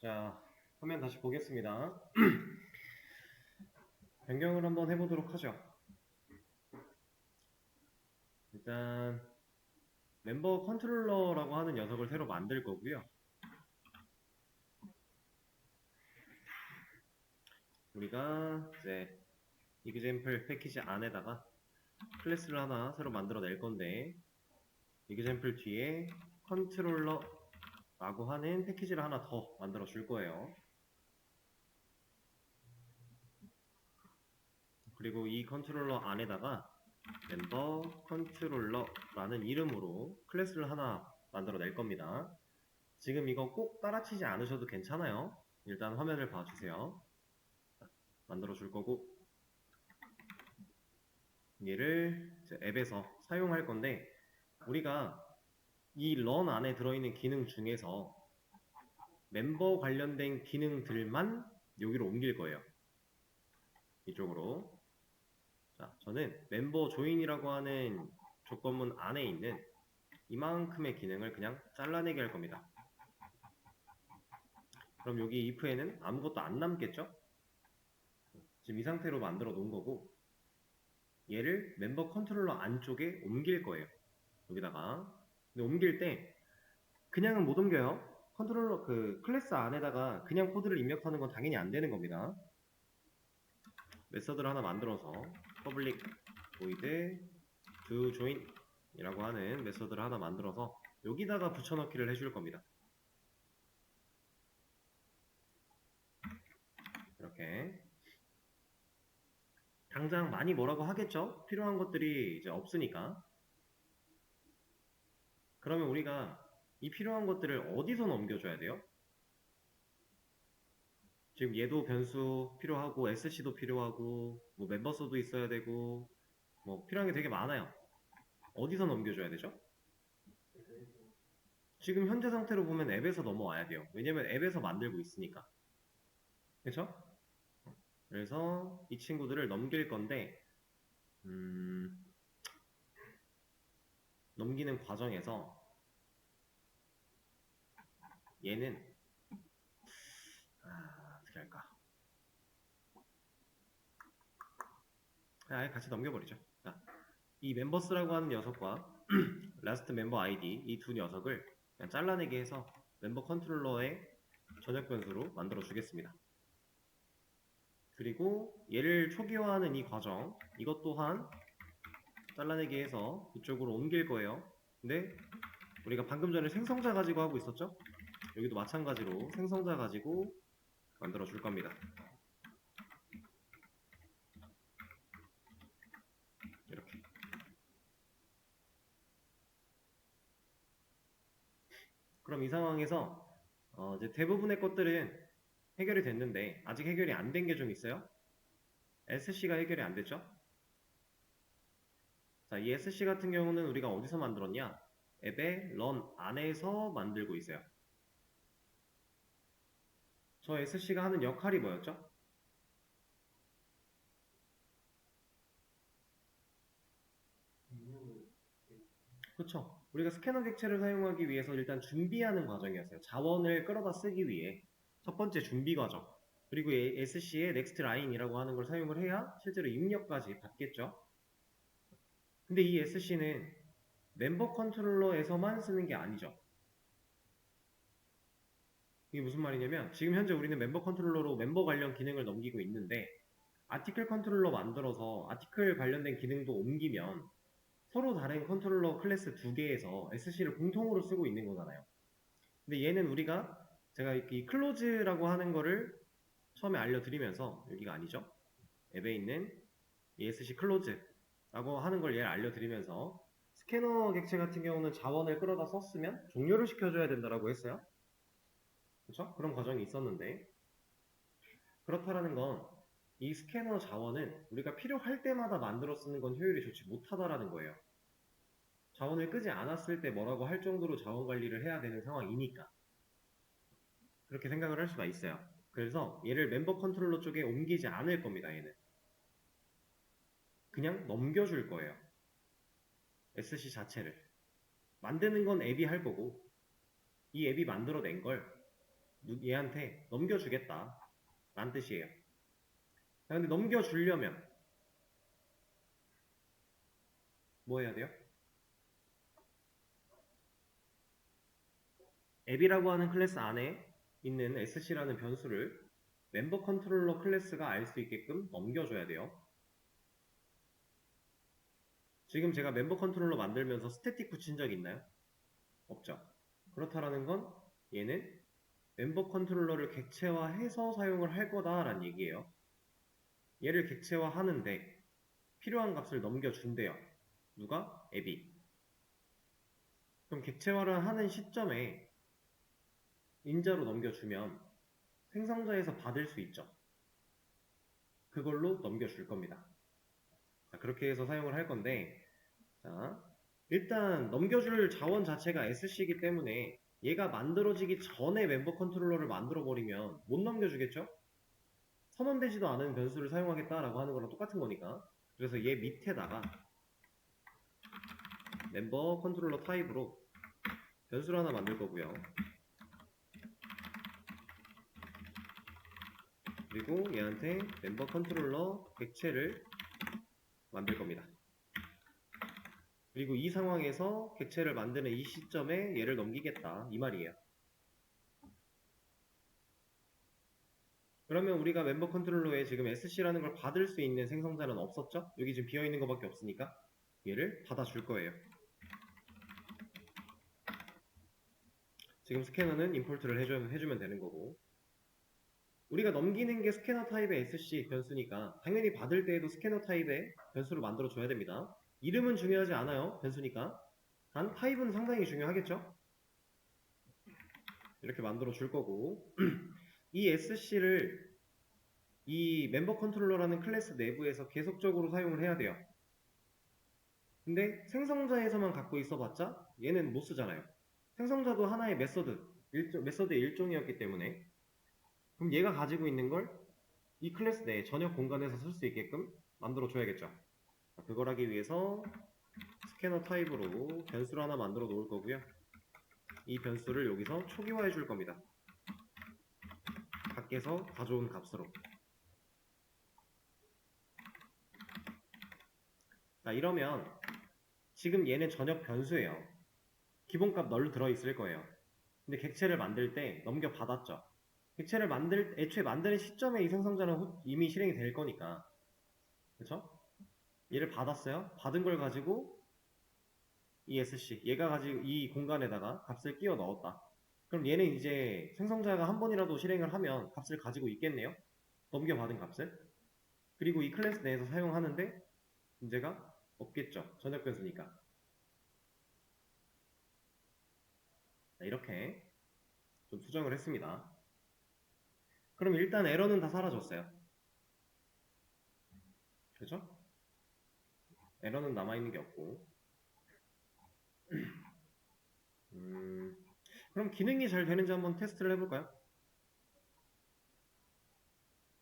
자, 화면 다시 보겠습니다. 변경을 한번 해보도록 하죠. 일단 멤버 컨트롤러라고 하는 녀석을 새로 만들 거고요. 우리가 이제 example 패키지 안에다가 클래스를 하나 새로 만들어 낼 건데 example 뒤에 컨트롤러라고 하는 패키지를 하나 더 만들어 줄 거예요. 그리고 이 컨트롤러 안에다가 멤버 컨트롤러라는 이름으로 클래스를 하나 만들어 낼 겁니다. 지금 이거 꼭 따라치지 않으셔도 괜찮아요. 일단 화면을 봐주세요. 만들어 줄 거고 얘를 앱에서 사용할 건데 우리가 이 run 안에 들어있는 기능 중에서 멤버 관련된 기능들만 여기로 옮길 거예요. 이쪽으로. 자, 저는 멤버 조인이라고 하는 조건문 안에 있는 이만큼의 기능을 그냥 잘라내게 할 겁니다. 그럼 여기 if에는 아무것도 안 남겠죠? 지금 이 상태로 만들어 놓은 거고 얘를 멤버 컨트롤러 안쪽에 옮길 거예요. 여기다가. 근데 옮길 때 그냥은 못 옮겨요. 컨트롤러 클래스 안에다가 그냥 코드를 입력하는 건 당연히 안 되는 겁니다. 메서드를 하나 만들어서 public void do join 이라고 하는 메서드를 하나 만들어서 여기다가 붙여넣기를 해줄 겁니다. 이렇게 당장 많이 뭐라고 하겠죠? 필요한 것들이 이제 없으니까. 그러면 우리가 이 필요한 것들을 어디서 넘겨줘야 돼요? 지금 얘도 변수 필요하고 SC도 필요하고 뭐 멤버서도 있어야 되고 뭐 필요한 게 되게 많아요. 어디서 넘겨줘야 되죠? 지금 현재 상태로 보면 앱에서 넘어와야 돼요. 왜냐면 앱에서 만들고 있으니까. 그쵸? 그래서 이 친구들을 넘길 건데 넘기는 과정에서 얘는 어떻게 할까? 아예 같이 넘겨버리죠. 자, 이 멤버스라고 하는 녀석과 라스트 멤버 아이디 이 두 녀석을 그냥 잘라내게 해서 멤버 컨트롤러의 전역 변수로 만들어 주겠습니다. 그리고 얘를 초기화하는 이 과정 이것 또한 잘라내게 해서 이쪽으로 옮길 거예요. 근데 우리가 방금 전에 생성자 가지고 하고 있었죠? 여기도 마찬가지로 생성자 가지고 만들어 줄 겁니다. 이렇게. 그럼 이 상황에서 이제 대부분의 것들은 해결이 됐는데 아직 해결이 안 된 게 좀 있어요. SC가 해결이 안 됐죠? 자, 이 SC 같은 경우는 우리가 어디서 만들었냐? 앱의 run 안에서 만들고 있어요. 저 SC가 하는 역할이 뭐였죠? 그쵸? 우리가 스캐너 객체를 사용하기 위해서 일단 준비하는 과정이었어요. 자원을 끌어다 쓰기 위해 첫 번째 준비 과정. 그리고 SC의 next line이라고 하는 걸 사용을 해야 실제로 입력까지 받겠죠. 근데 이 SC는 멤버 컨트롤러에서만 쓰는 게 아니죠. 이게 무슨 말이냐면 지금 현재 우리는 멤버 컨트롤러로 멤버 관련 기능을 넘기고 있는데 아티클 컨트롤러 만들어서 아티클 관련된 기능도 옮기면 서로 다른 컨트롤러 클래스 두 개에서 SC를 공통으로 쓰고 있는 거잖아요. 근데 얘는 우리가 제가 이 클로즈라고 하는 거를 처음에 알려드리면서 여기가 아니죠. 앱에 있는 ESC 클로즈라고 하는 걸 얘를 알려드리면서 스캐너 객체 같은 경우는 자원을 끌어다 썼으면 종료를 시켜줘야 된다고 했어요. 그렇죠? 그런 과정이 있었는데 그렇다라는 건 이 스캐너 자원은 우리가 필요할 때마다 만들어 쓰는 건 효율이 좋지 못하다라는 거예요. 자원을 끄지 않았을 때 뭐라고 할 정도로 자원 관리를 해야 되는 상황이니까 그렇게 생각을 할 수가 있어요. 그래서 얘를 멤버 컨트롤러 쪽에 옮기지 않을 겁니다. 얘는 그냥 넘겨줄 거예요. SC 자체를 만드는 건 앱이 할 거고 이 앱이 만들어낸 걸 얘한테 넘겨주겠다 라는 뜻이에요. 자, 근데 넘겨주려면 뭐 해야 돼요? 앱이라고 하는 클래스 안에 있는 sc라는 변수를 멤버 컨트롤러 클래스가 알 수 있게끔 넘겨줘야 돼요. 지금 제가 멤버 컨트롤러 만들면서 스태틱 붙인 적 있나요? 없죠. 그렇다라는 건 얘는 멤버 컨트롤러를 객체화해서 사용을 할 거다라는 얘기예요. 얘를 객체화하는데 필요한 값을 넘겨준대요. 누가? 앱이. 그럼 객체화를 하는 시점에 인자로 넘겨주면 생성자에서 받을 수 있죠. 그걸로 넘겨줄 겁니다. 자, 그렇게 해서 사용을 할 건데, 자, 일단 넘겨줄 자원 자체가 SC이기 때문에 얘가 만들어지기 전에 멤버 컨트롤러를 만들어버리면 못 넘겨주겠죠? 선언되지도 않은 변수를 사용하겠다라고 하는 거랑 똑같은 거니까. 그래서 얘 밑에다가 멤버 컨트롤러 타입으로 변수를 하나 만들 거고요. 그리고 얘한테 멤버 컨트롤러 객체를 만들 겁니다. 그리고 이 상황에서 객체를 만드는 이 시점에 얘를 넘기겠다 이 말이에요. 그러면 우리가 멤버 컨트롤러에 지금 SC라는 걸 받을 수 있는 생성자는 없었죠? 여기 지금 비어있는 것밖에 없으니까 얘를 받아줄 거예요. 지금 스캐너는 임포트를 해주면 되는 거고, 우리가 넘기는 게 스캐너 타입의 SC 변수니까 당연히 받을 때에도 스캐너 타입의 변수를 만들어 줘야 됩니다. 이름은 중요하지 않아요. 변수니까. 단 타입은 상당히 중요하겠죠? 이렇게 만들어 줄 거고 이 SC를 이 멤버 컨트롤러라는 클래스 내부에서 계속적으로 사용을 해야 돼요. 근데 생성자에서만 갖고 있어봤자 얘는 못 쓰잖아요. 생성자도 하나의 메서드의 일종이었기 때문에 그럼 얘가 가지고 있는 걸 이 클래스 내 전역 공간에서 쓸 수 있게끔 만들어 줘야겠죠. 그걸 하기 위해서 스캐너 타입으로 변수를 하나 만들어 놓을 거고요. 이 변수를 여기서 초기화해 줄 겁니다. 밖에서 가져온 값으로. 자, 이러면 지금 얘는 전역 변수예요. 기본값 널 들어있을 거예요. 근데 객체를 만들 때 넘겨받았죠. 객체를 애초에 만드는 시점에 이 생성자는 이미 실행이 될 거니까. 그쵸? 얘를 받았어요. 받은 걸 가지고 이 SC, 얘가 가지고 이 공간에다가 값을 끼워 넣었다. 그럼 얘는 이제 생성자가 한 번이라도 실행을 하면 값을 가지고 있겠네요. 넘겨받은 값을. 그리고 이 클래스 내에서 사용하는데 문제가 없겠죠. 전역 변수니까. 자, 이렇게 좀 수정을 했습니다. 그럼 일단 에러는 다 사라졌어요. 그죠? 에러는 남아있는 게 없고. 그럼 기능이 잘 되는지 한번 테스트를 해볼까요?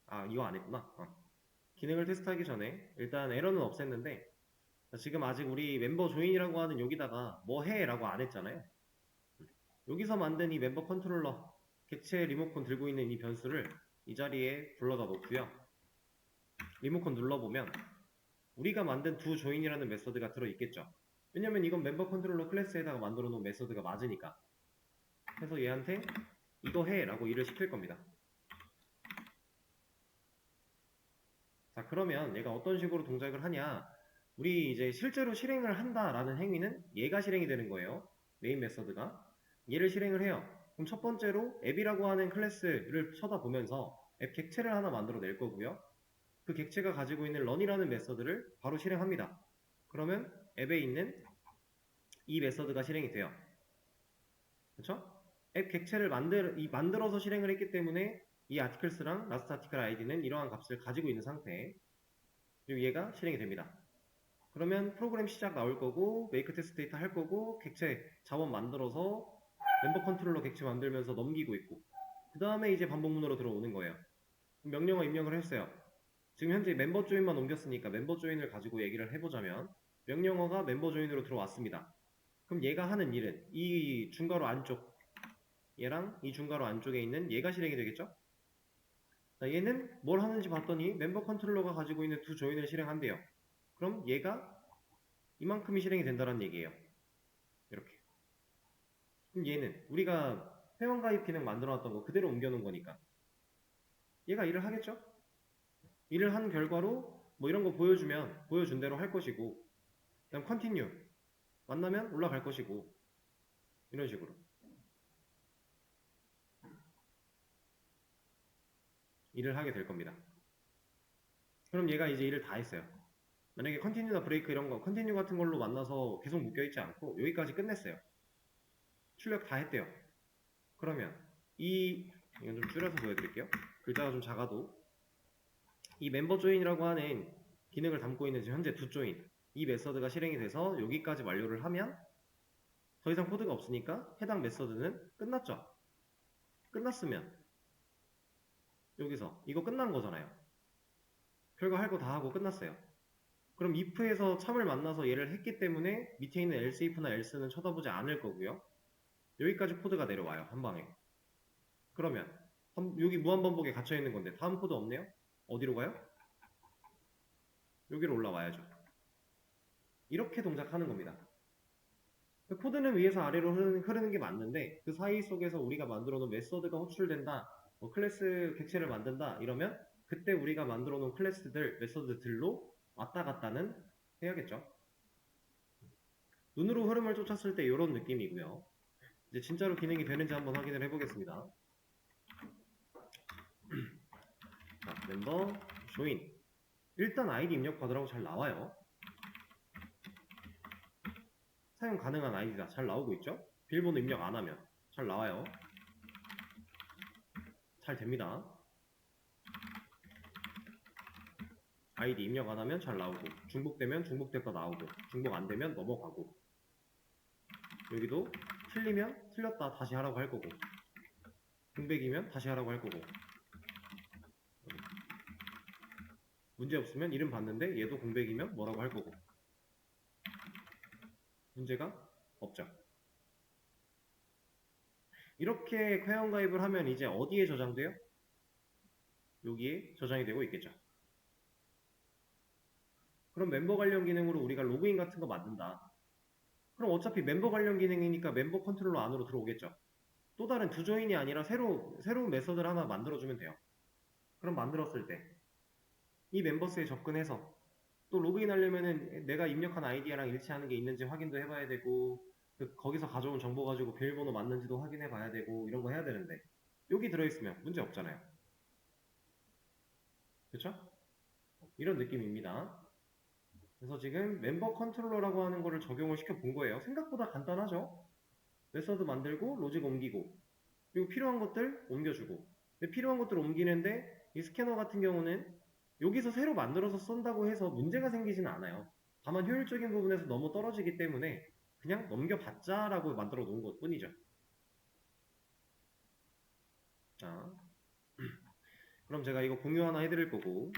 아, 이거 안 했구나. 기능을 테스트하기 전에 일단 에러는 없앴는데 지금 아직 우리 멤버 조인이라고 하는 여기다가 뭐 해? 라고 안 했잖아요. 여기서 만든 이 멤버 컨트롤러 객체 리모컨 들고 있는 이 변수를 이 자리에 불러다 놓고요. 리모컨 눌러보면 우리가 만든 두 조인이라는 메서드가 들어있겠죠. 왜냐면 이건 멤버 컨트롤러 클래스에다가 만들어 놓은 메서드가 맞으니까. 그래서 얘한테 이거 해 라고 일을 시킬 겁니다. 자, 그러면 얘가 어떤 식으로 동작을 하냐, 우리 이제 실제로 실행을 한다라는 행위는 얘가 실행이 되는 거예요. 메인 메서드가 얘를 실행을 해요. 그럼 첫 번째로 앱이라고 하는 클래스를 쳐다보면서 앱 객체를 하나 만들어 낼 거고요. 그 객체가 가지고 있는 run이라는 메서드를 바로 실행합니다. 그러면 앱에 있는 이 메서드가 실행이 돼요. 그렇죠? 앱 객체를 만들어서 실행을 했기 때문에 이 articles랑 last article id는 이러한 값을 가지고 있는 상태. 그리고 얘가 실행이 됩니다. 그러면 프로그램 시작 나올 거고 make test data 할 거고 객체 자원 만들어서 멤버 컨트롤러 객체 만들면서 넘기고 있고 그 다음에 이제 반복문으로 들어오는 거예요. 명령어 입력을 했어요. 지금 현재 멤버 조인만 옮겼으니까 멤버 조인을 가지고 얘기를 해보자면 명령어가 멤버 조인으로 들어왔습니다. 그럼 얘가 하는 일은 이 중괄호 안쪽 얘랑 이 중괄호 안쪽에 있는 얘가 실행이 되겠죠? 자, 얘는 뭘 하는지 봤더니 멤버 컨트롤러가 가지고 있는 두 조인을 실행한대요. 그럼 얘가 이만큼이 실행이 된다는 얘기예요. 이렇게. 그럼 얘는 우리가 회원가입 기능 만들어놨던 거 그대로 옮겨놓은 거니까 얘가 일을 하겠죠? 일을 한 결과로 뭐 이런 거 보여주면 보여준 대로 할 것이고, 그다음 컨티뉴 만나면 올라갈 것이고, 이런 식으로 일을 하게 될 겁니다. 그럼 얘가 이제 일을 다 했어요. 만약에 컨티뉴나 브레이크 이런 거, 컨티뉴 같은 걸로 만나서 계속 묶여있지 않고 여기까지 끝냈어요. 출력 다 했대요. 그러면 이건 좀 줄여서 보여드릴게요. 글자가 좀 작아도 이 멤버 조인이라고 하는 기능을 담고 있는 지금 현재 두 조인, 이 메서드가 실행이 돼서 여기까지 완료를 하면 더 이상 코드가 없으니까 해당 메서드는 끝났죠. 끝났으면 여기서 이거 끝난 거잖아요. 별거 할 거 다 하고 끝났어요. 그럼 if에서 참을 만나서 얘를 했기 때문에 밑에 있는 else if나 else는 쳐다보지 않을 거고요. 여기까지 코드가 내려와요. 한 방에. 그러면 여기 무한반복에 갇혀 있는 건데 다음 코드 없네요? 어디로 가요? 여기로 올라와야죠. 이렇게 동작하는 겁니다. 코드는 위에서 아래로 흐르는 게 맞는데 그 사이 속에서 우리가 만들어 놓은 메서드가 호출된다, 뭐 클래스 객체를 만든다 이러면 그때 우리가 만들어 놓은 클래스들, 메서드들로 왔다 갔다는 해야겠죠. 눈으로 흐름을 쫓았을 때 이런 느낌이고요. 이제 진짜로 기능이 되는지 한번 확인을 해보겠습니다. 자, 멤버 조인. 일단 아이디 입력받으라고 잘 나와요. 사용 가능한 아이디다. 잘 나오고 있죠? 비밀번호 입력 안 하면 잘 나와요. 잘 됩니다. 아이디 입력 안 하면 잘 나오고, 중복되면 중복됐다 나오고, 중복 안 되면 넘어가고, 여기도 틀리면 틀렸다 다시 하라고 할 거고, 공백이면 다시 하라고 할 거고, 문제 없으면 이름 봤는데 얘도 공백이면 뭐라고 할 거고, 문제가 없죠. 이렇게 회원가입을 하면 이제 어디에 저장돼요? 여기에 저장이 되고 있겠죠. 그럼 멤버 관련 기능으로 우리가 로그인 같은 거 만든다. 그럼 어차피 멤버 관련 기능이니까 멤버 컨트롤러 안으로 들어오겠죠. 또 다른 두 조인이 아니라 새로운 메서드를 하나 만들어주면 돼요. 그럼 만들었을 때 이 멤버스에 접근해서 또 로그인 하려면은 내가 입력한 아이디랑 일치하는 게 있는지 확인도 해봐야 되고, 거기서 가져온 정보 가지고 비밀번호 맞는지도 확인해 봐야 되고, 이런 거 해야 되는데 여기 들어있으면 문제 없잖아요. 그쵸? 이런 느낌입니다. 그래서 지금 멤버 컨트롤러라고 하는 거를 적용을 시켜 본 거예요. 생각보다 간단하죠? 메서드 만들고 로직 옮기고, 그리고 필요한 것들 옮겨주고. 근데 필요한 것들 옮기는데 이 스캐너 같은 경우는 여기서 새로 만들어서 쓴다고 해서 문제가 생기지는 않아요. 다만 효율적인 부분에서 너무 떨어지기 때문에 그냥 넘겨받자라고 만들어 놓은 것 뿐이죠. 자, 그럼 제가 이거 공유 하나 해드릴 거고,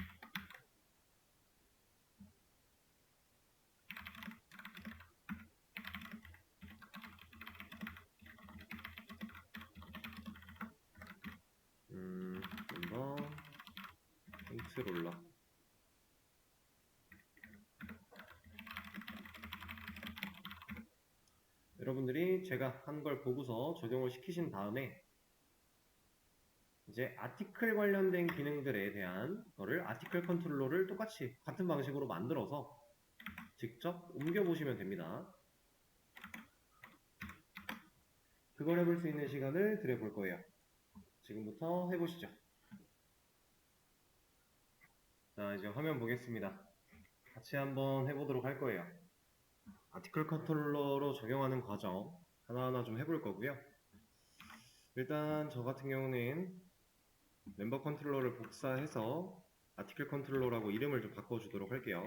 멤버 컨트롤러. 여러분들이 제가 한 걸 보고서 적용을 시키신 다음에 이제 아티클 관련된 기능들에 대한 거를 아티클 컨트롤러를 똑같이 같은 방식으로 만들어서 직접 옮겨보시면 됩니다. 그걸 해볼 수 있는 시간을 드려볼 거예요. 지금부터 해보시죠. 자, 이제 화면 보겠습니다. 같이 한번 해보도록 할 거예요. 아티클 컨트롤러로 적용하는 과정 하나하나 좀 해볼 거고요. 일단 저 같은 경우는 멤버 컨트롤러를 복사해서 아티클 컨트롤러라고 이름을 좀 바꿔주도록 할게요.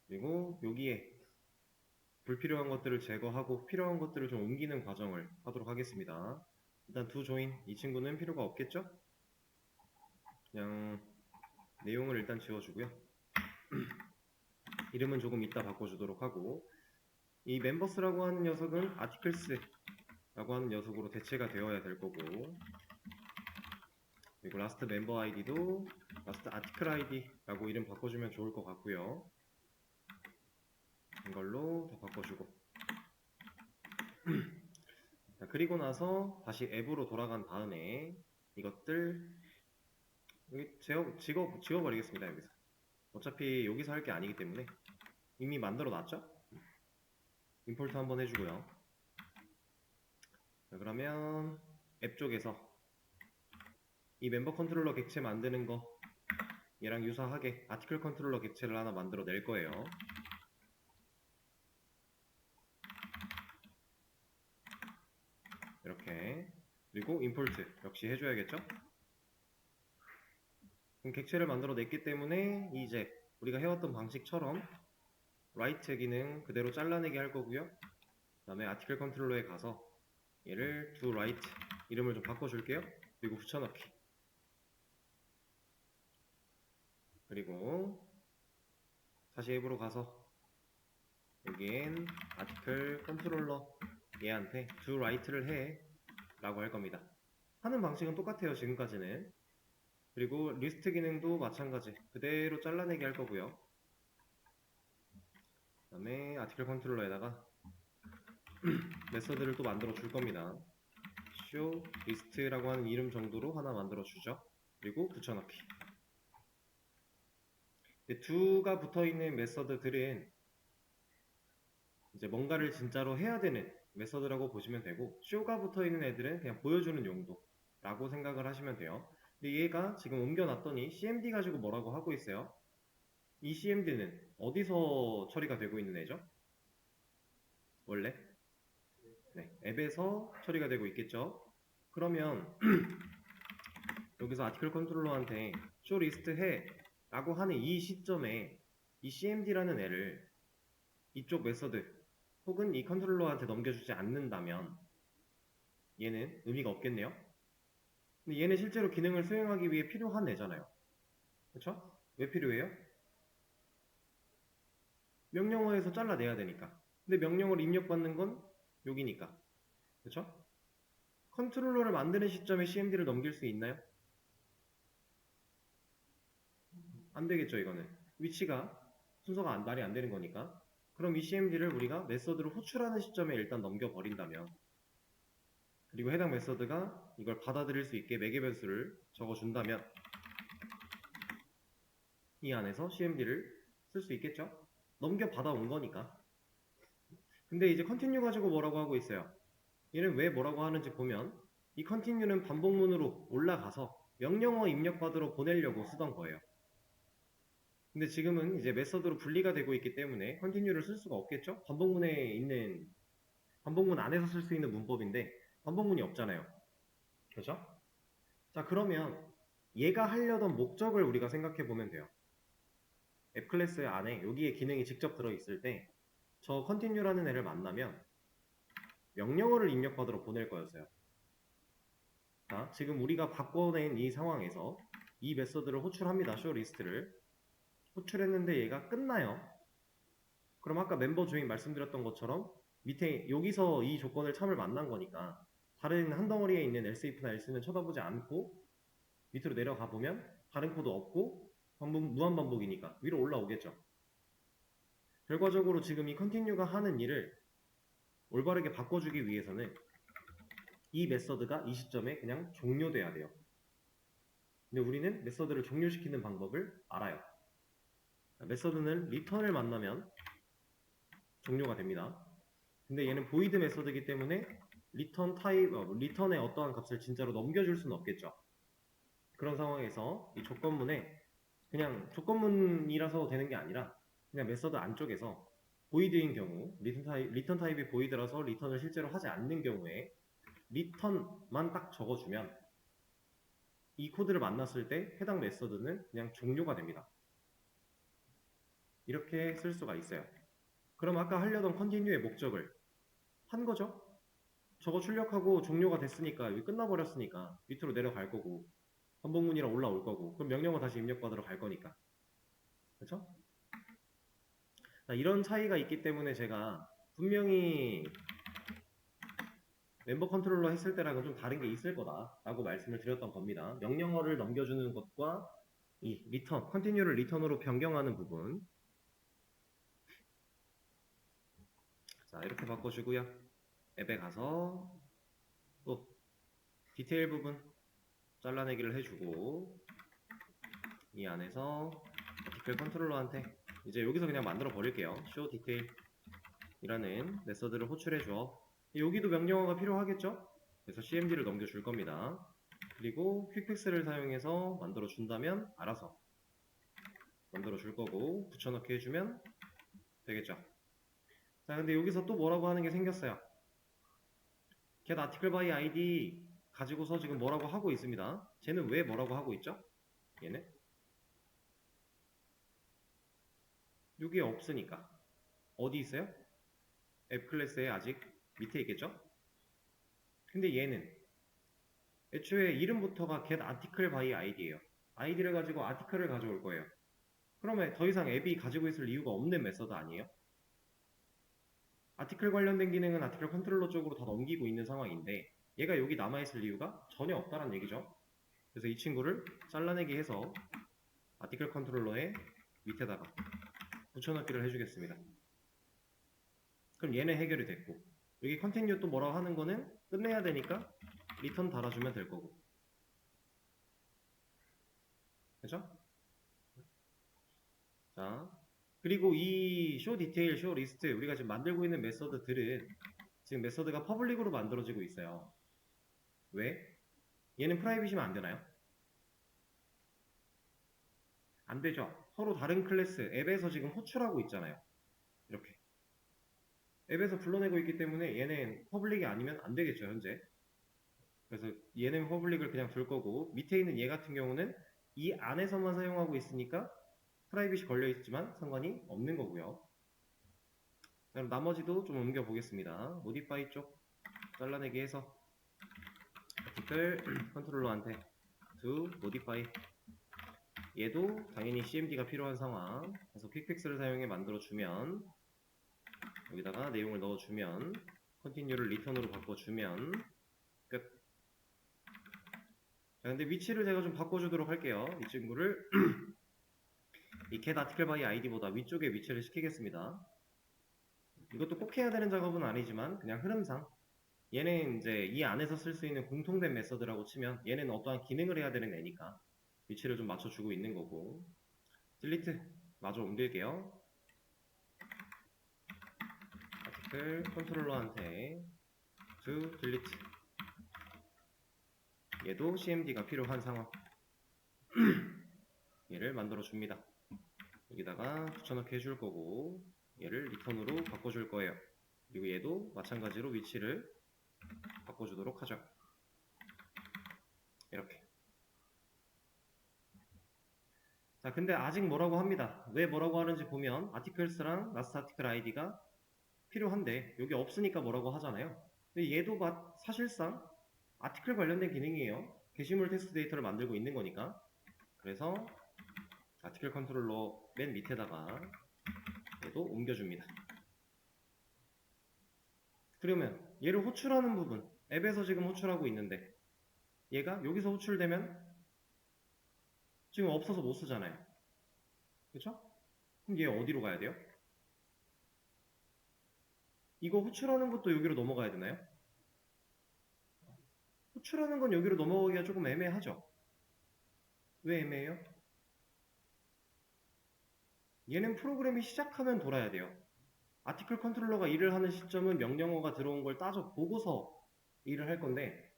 그리고 여기에 불필요한 것들을 제거하고 필요한 것들을 좀 옮기는 과정을 하도록 하겠습니다. 일단 두 조인, 이 친구는 필요가 없겠죠? 그냥 내용을 일단 지워주고요. 이름은 조금 이따 바꿔주도록 하고, 이 멤버스라고 하는 녀석은 아티클스라고 라고 하는 녀석으로 대체가 되어야 될 거고, 그리고 라스트 멤버 아이디도 라스트 아티클 아이디라고 이름 바꿔주면 좋을 것 같고요. 이걸로 다 바꿔주고 자, 그리고 나서 다시 앱으로 돌아간 다음에 이것들 여기 지워버리겠습니다. 여기서 어차피 여기서 할 게 아니기 때문에 이미 만들어 놨죠? 임포트 한번 해주고요. 자, 그러면 앱 쪽에서 이 멤버 컨트롤러 객체 만드는 거 얘랑 유사하게 아티클 컨트롤러 객체를 하나 만들어 낼 거예요. 이렇게. 그리고 임포트 역시 해줘야겠죠? 그럼 객체를 만들어 냈기 때문에 이제 우리가 해왔던 방식처럼 라이트 기능 그대로 잘라내기 할 거고요. 그 다음에 아티클 컨트롤러에 가서 얘를 do right 이름을 좀 바꿔줄게요. 그리고 붙여넣기. 그리고 다시 앱으로 가서 여기엔 아티클 컨트롤러 얘한테 do right를 해 라고 할 겁니다. 하는 방식은 똑같아요. 지금까지는. 그리고 리스트 기능도 마찬가지 그대로 잘라내기 할 거고요. 그 다음에 아티클 컨트롤러에다가 메서드를 또 만들어 줄 겁니다. show list라고 하는 이름 정도로 하나 만들어 주죠. 그리고 붙여넣기. do가 붙어있는 메서드들은 이제 뭔가를 진짜로 해야 되는 메서드라고 보시면 되고, show가 붙어있는 애들은 그냥 보여주는 용도라고 생각을 하시면 돼요. 근데 얘가 지금 옮겨놨더니 cmd 가지고 뭐라고 하고 있어요. 이 cmd는 어디서 처리가 되고 있는 애죠? 원래? 네, 앱에서 처리가 되고 있겠죠. 그러면 여기서 아티클 컨트롤러한테 show list 해 라고 하는 이 시점에 이 cmd라는 애를 이쪽 메서드 혹은 이 컨트롤러한테 넘겨주지 않는다면 얘는 의미가 없겠네요. 근데 얘는 실제로 기능을 수행하기 위해 필요한 애잖아요. 그쵸? 왜 필요해요? 명령어에서 잘라내야 되니까. 근데 명령어를 입력받는 건 여기니까. 그쵸? 컨트롤러를 만드는 시점에 cmd를 넘길 수 있나요? 안 되겠죠, 이거는. 위치가 순서가 말이 안 되는 거니까. 그럼 이 cmd를 우리가 메서드를 호출하는 시점에 일단 넘겨버린다면, 그리고 해당 메서드가 이걸 받아들일 수 있게 매개 변수를 적어준다면 이 안에서 cmd를 쓸 수 있겠죠? 넘겨받아 온 거니까. 근데 이제 continue 가지고 뭐라고 하고 있어요. 얘는 왜 뭐라고 하는지 보면 이 continue는 반복문으로 올라가서 명령어 입력받으러 보내려고 쓰던 거예요. 근데 지금은 이제 메서드로 분리가 되고 있기 때문에 continue를 쓸 수가 없겠죠? 반복문에 있는 반복문 안에서 쓸 수 있는 문법인데 반복문이 없잖아요. 그렇죠? 자, 그러면 얘가 하려던 목적을 우리가 생각해 보면 돼요. 앱 클래스 안에 여기에 기능이 직접 들어있을 때 저 continue라는 애를 만나면 명령어를 입력받으러 보낼 거였어요. 자, 지금 우리가 바꿔낸 이 상황에서 이 메서드를 호출합니다. show list를 호출했는데 얘가 끝나요. 그럼 아까 멤버 주인 말씀드렸던 것처럼 밑에 여기서 이 조건을 참을 만난 거니까 다른 한 덩어리에 있는 else if나 else는 쳐다보지 않고 밑으로 내려가 보면 다른 코드 없고 무한 반복이니까 위로 올라오겠죠. 결과적으로 지금 이 continue가 하는 일을 올바르게 바꿔주기 위해서는 이 메서드가 이 시점에 그냥 종료돼야 돼요. 근데 우리는 메서드를 종료시키는 방법을 알아요. 메서드는 return을 만나면 종료가 됩니다. 근데 얘는 void 메서드이기 때문에 return의 어떠한 값을 진짜로 넘겨줄 수는 없겠죠. 그런 상황에서 이 조건문에 그냥 조건문이라서 되는 게 아니라 그냥 메서드 안쪽에서 void인 경우 return 타입이 void라서 return을 실제로 하지 않는 경우에 return만 딱 적어주면 이 코드를 만났을 때 해당 메서드는 그냥 종료가 됩니다. 이렇게 쓸 수가 있어요. 그럼 아까 하려던 continue의 목적을 한 거죠? 저거 출력하고 종료가 됐으니까 여기 끝나버렸으니까 밑으로 내려갈 거고 반복문이라 올라올 거고 그럼 명령어 다시 입력받으러 갈 거니까 그렇죠? 이런 차이가 있기 때문에 제가 분명히 멤버 컨트롤러 했을 때랑은 좀 다른 게 있을 거다라고 말씀을 드렸던 겁니다. 명령어를 넘겨주는 것과 이 리턴, 컨티뉴를 리턴으로 변경하는 부분. 자, 이렇게 바꿔주고요. 앱에 가서 또 디테일 부분 잘라내기를 해주고 이 안에서 디테일 컨트롤러한테 이제 여기서 그냥 만들어 버릴게요. show detail 이라는 메서드를 호출해줘. 여기도 명령어가 필요하겠죠? 그래서 cmd를 넘겨줄 겁니다. 그리고 퀵픽스를 사용해서 만들어 준다면 알아서 만들어 줄 거고 붙여넣기 해주면 되겠죠. 자, 근데 여기서 또 뭐라고 하는 게 생겼어요. get article by id 가지고서 지금 뭐라고 하고 있습니다. 쟤는 왜 뭐라고 하고 있죠? 얘는 여기에 없으니까. 어디 있어요? 앱 클래스에 아직 밑에 있겠죠? 근데 얘는 애초에 이름부터가 get article by id예요. id를 가지고 article을 가져올 거예요. 그러면 더 이상 앱이 가지고 있을 이유가 없는 메서드 아니에요? 아티클 관련된 기능은 아티클 컨트롤러 쪽으로 다 넘기고 있는 상황인데 얘가 여기 남아있을 이유가 전혀 없다는 얘기죠. 그래서 이 친구를 잘라내기 해서 아티클 컨트롤러의 밑에다가 붙여넣기를 해주겠습니다. 그럼 얘는 해결이 됐고 여기 컨티뉴 또 뭐라고 하는 거는 끝내야 되니까 리턴 달아주면 될 거고 그죠? 자, 그리고 이 show detail, show list 우리가 지금 만들고 있는 메서드들은 지금 메서드가 퍼블릭으로 만들어지고 있어요. 왜? 얘는 프라이빗이면 안 되나요? 안 되죠. 서로 다른 클래스 앱에서 지금 호출하고 있잖아요. 이렇게 앱에서 불러내고 있기 때문에 얘는 퍼블릭이 아니면 안 되겠죠, 현재. 그래서 얘는 퍼블릭을 그냥 둘 거고 밑에 있는 얘 같은 경우는 이 안에서만 사용하고 있으니까 프라이빗이 걸려 있지만 상관이 없는 거고요. 그럼 나머지도 좀 옮겨 보겠습니다. 모디파이 쪽 잘라내기 해서 아티클 컨트롤러한테 to modify 얘도 당연히 cmd가 필요한 상황. 그래서 퀵픽스를 사용해 만들어주면 여기다가 내용을 넣어주면 continue를 return으로 바꿔주면 끝. 자, 근데 위치를 제가 좀 바꿔주도록 할게요. 이 친구를 이 get article by id보다 위쪽에 위치를 시키겠습니다. 이것도 꼭 해야 되는 작업은 아니지만 그냥 흐름상 얘는 이제 이 안에서 쓸 수 있는 공통된 메서드라고 치면 얘는 어떠한 기능을 해야 되는 애니까 위치를 좀 맞춰주고 있는 거고 delete 마저 옮길게요. 아티클 컨트롤러한테 to delete 얘도 cmd가 필요한 상황 얘를 만들어 줍니다. 여기다가 붙여넣기 해줄 거고 얘를 리턴으로 바꿔줄 거예요. 그리고 얘도 마찬가지로 위치를 바꿔주도록 하죠. 이렇게. 자, 근데 아직 뭐라고 합니다. 왜 뭐라고 하는지 보면 articles랑 last article id가 필요한데 여기 없으니까 뭐라고 하잖아요. 근데 얘도 사실상 아티클 관련된 기능이에요. 게시물 텍스트 데이터를 만들고 있는 거니까. 그래서 아티클 컨트롤러 맨 밑에다가 얘도 옮겨줍니다. 그러면 얘를 호출하는 부분 앱에서 지금 호출하고 있는데 얘가 여기서 호출되면 지금 없어서 못 쓰잖아요. 그쵸? 그럼 얘 어디로 가야 돼요? 이거 호출하는 것도 여기로 넘어가야 되나요? 호출하는 건 여기로 넘어가기가 조금 애매하죠? 왜 애매해요? 얘는 프로그램이 시작하면 돌아야 돼요. 아티클 컨트롤러가 일을 하는 시점은 명령어가 들어온 걸 따져 보고서 일을 할 건데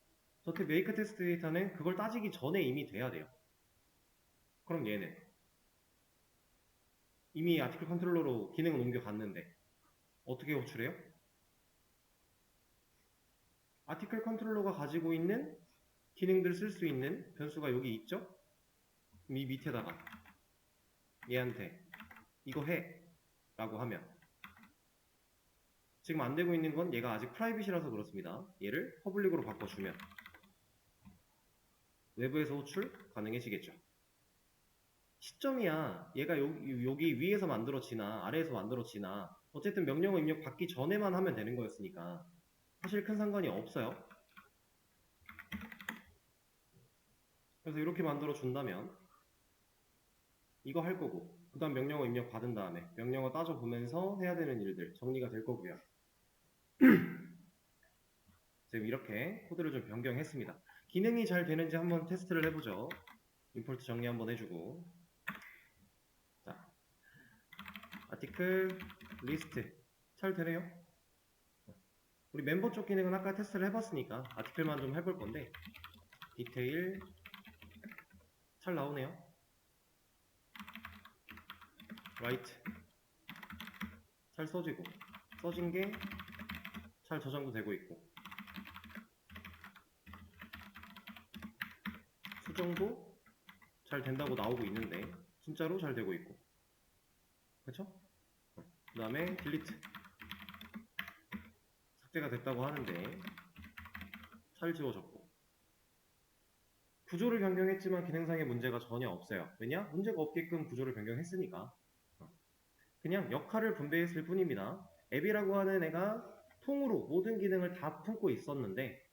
저택 메이크 테스트 데이터는 그걸 따지기 전에 이미 돼야 돼요. 그럼 얘는 이미 아티클 컨트롤러로 기능을 옮겨갔는데 어떻게 호출해요? 아티클 컨트롤러가 가지고 있는 기능들 쓸 수 있는 변수가 여기 있죠? 이 밑에다가 얘한테 이거 해 라고 하면 지금 안 되고 있는 건 얘가 아직 프라이빗이라서 그렇습니다. 얘를 퍼블릭으로 바꿔주면 외부에서 호출 가능해지겠죠. 시점이야 얘가 여기 위에서 만들어지나 아래에서 만들어지나 어쨌든 명령어 입력 받기 전에만 하면 되는 거였으니까 사실 큰 상관이 없어요. 그래서 이렇게 만들어 준다면 이거 할 거고, 그 다음 명령어 입력 받은 다음에 명령어 따져보면서 해야 되는 일들 정리가 될 거고요. 지금 이렇게 코드를 좀 변경했습니다. 기능이 잘 되는지 한번 테스트를 해보죠. 임포트 정리 한번 해주고, 자, 아티클 리스트 잘 되네요. 우리 멤버 쪽 기능은 아까 테스트를 해봤으니까 아티클만 좀 해볼 건데, 디테일 잘 나오네요. 라이트 잘 써지고, 써진 게 잘 저장도 되고 있고, 수정도 잘 된다고 나오고 있는데 진짜로 잘 되고 있고, 그쵸? 그 다음에 딜리트 삭제가 됐다고 하는데 잘 지워졌고, 구조를 변경했지만 기능상의 문제가 전혀 없어요. 왜냐? 문제가 없게끔 구조를 변경했으니까. 그냥 역할을 분배했을 뿐입니다. 앱이라고 하는 애가 통으로 모든 기능을 다 품고 있었는데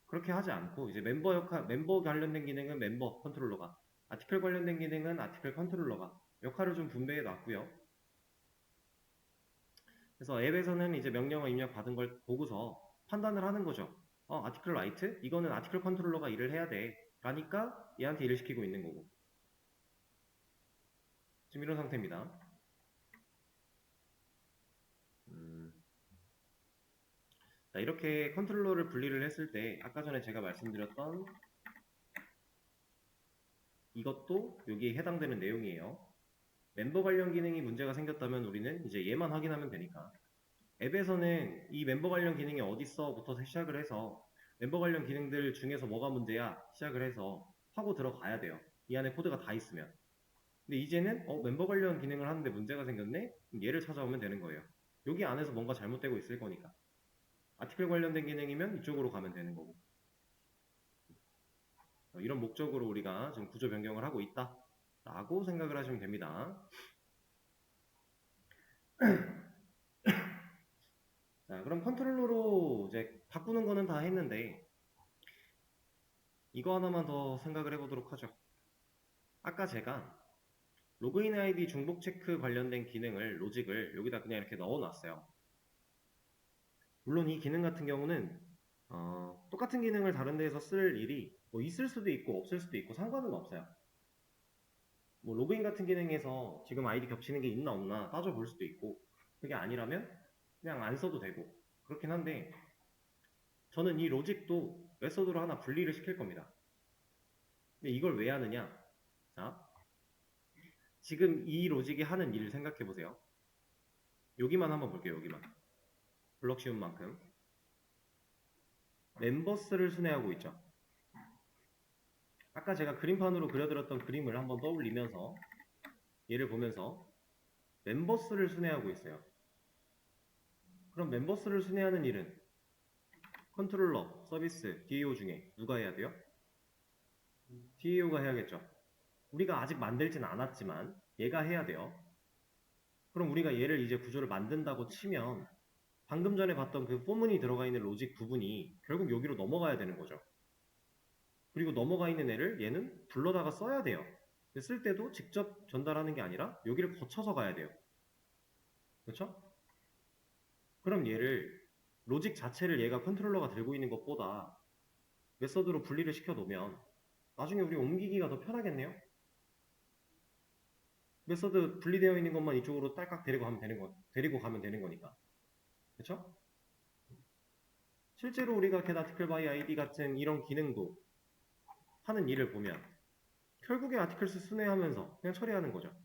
그렇게 하지 않고 이제 멤버 관련된 기능은 멤버 컨트롤러가, 아티클 관련된 기능은 아티클 컨트롤러가 역할을 좀 분배해 놨고요. 그래서 앱에서는 이제 명령어 입력 받은 걸 보고서 판단을 하는 거죠. 아티클 라이트? 이거는 아티클 컨트롤러가 일을 해야 돼. 라니까 얘한테 일을 시키고 있는 거고. 지금 이런 상태입니다. 자, 이렇게 컨트롤러를 분리를 했을 때 아까 전에 제가 말씀드렸던 이것도 여기에 해당되는 내용이에요. 멤버 관련 기능이 문제가 생겼다면 우리는 이제 얘만 확인하면 되니까, 앱에서는 이 멤버 관련 기능이 어딨어부터 시작을 해서 멤버 관련 기능들 중에서 뭐가 문제야 시작을 해서 하고 들어가야 돼요. 이 안에 코드가 다 있으면. 근데 이제는 멤버 관련 기능을 하는데 문제가 생겼네? 얘를 찾아오면 되는 거예요. 여기 안에서 뭔가 잘못되고 있을 거니까. 아티클 관련된 기능이면 이쪽으로 가면 되는 거고. 이런 목적으로 우리가 지금 구조 변경을 하고 있다 라고 생각을 하시면 됩니다. 자, 그럼 컨트롤러로 이제 바꾸는 거는 다 했는데 이거 하나만 더 생각을 해보도록 하죠. 아까 제가 로그인 아이디 중복 체크 관련된 기능을, 로직을 여기다 그냥 이렇게 넣어놨어요. 물론 이 기능 같은 경우는 똑같은 기능을 다른 데에서 쓸 일이 뭐 있을 수도 있고 없을 수도 있고 상관은 없어요. 뭐 로그인 같은 기능에서 지금 아이디 겹치는 게 있나 없나 따져볼 수도 있고, 그게 아니라면 그냥 안 써도 되고 그렇긴 한데, 저는 이 로직도 메소드로 하나 분리를 시킬 겁니다. 근데 이걸 왜 하느냐? 자, 지금 이 로직이 하는 일을 생각해 보세요. 여기만 한번 볼게요. 여기만. 블럭 씌운 만큼. 멤버스를 순회하고 있죠. 아까 제가 그림판으로 그려드렸던 그림을 한번 떠올리면서 얘를 보면서 멤버스를 순회하고 있어요. 그럼 멤버스를 순회하는 일은 컨트롤러, 서비스, DAO 중에 누가 해야 돼요? DAO가 해야겠죠. 우리가 아직 만들진 않았지만 얘가 해야 돼요. 그럼 우리가 얘를 이제 구조를 만든다고 치면 방금 전에 봤던 그 포문이 들어가 있는 로직 부분이 결국 여기로 넘어가야 되는 거죠. 그리고 넘어가 있는 애를 얘는 불러다가 써야 돼요. 쓸 때도 직접 전달하는 게 아니라 여기를 거쳐서 가야 돼요. 그렇죠? 그럼 얘를, 로직 자체를 얘가 컨트롤러가 들고 있는 것보다 메서드로 분리를 시켜 놓으면 나중에 우리 옮기기가 더 편하겠네요. 메서드 분리되어 있는 것만 이쪽으로 딸깍 데리고 가면 되는 거니까. 그렇죠? 실제로 우리가 get article by id 같은 이런 기능도 하는 일을 보면 결국에 아티클스 순회하면서 그냥 처리하는 거죠.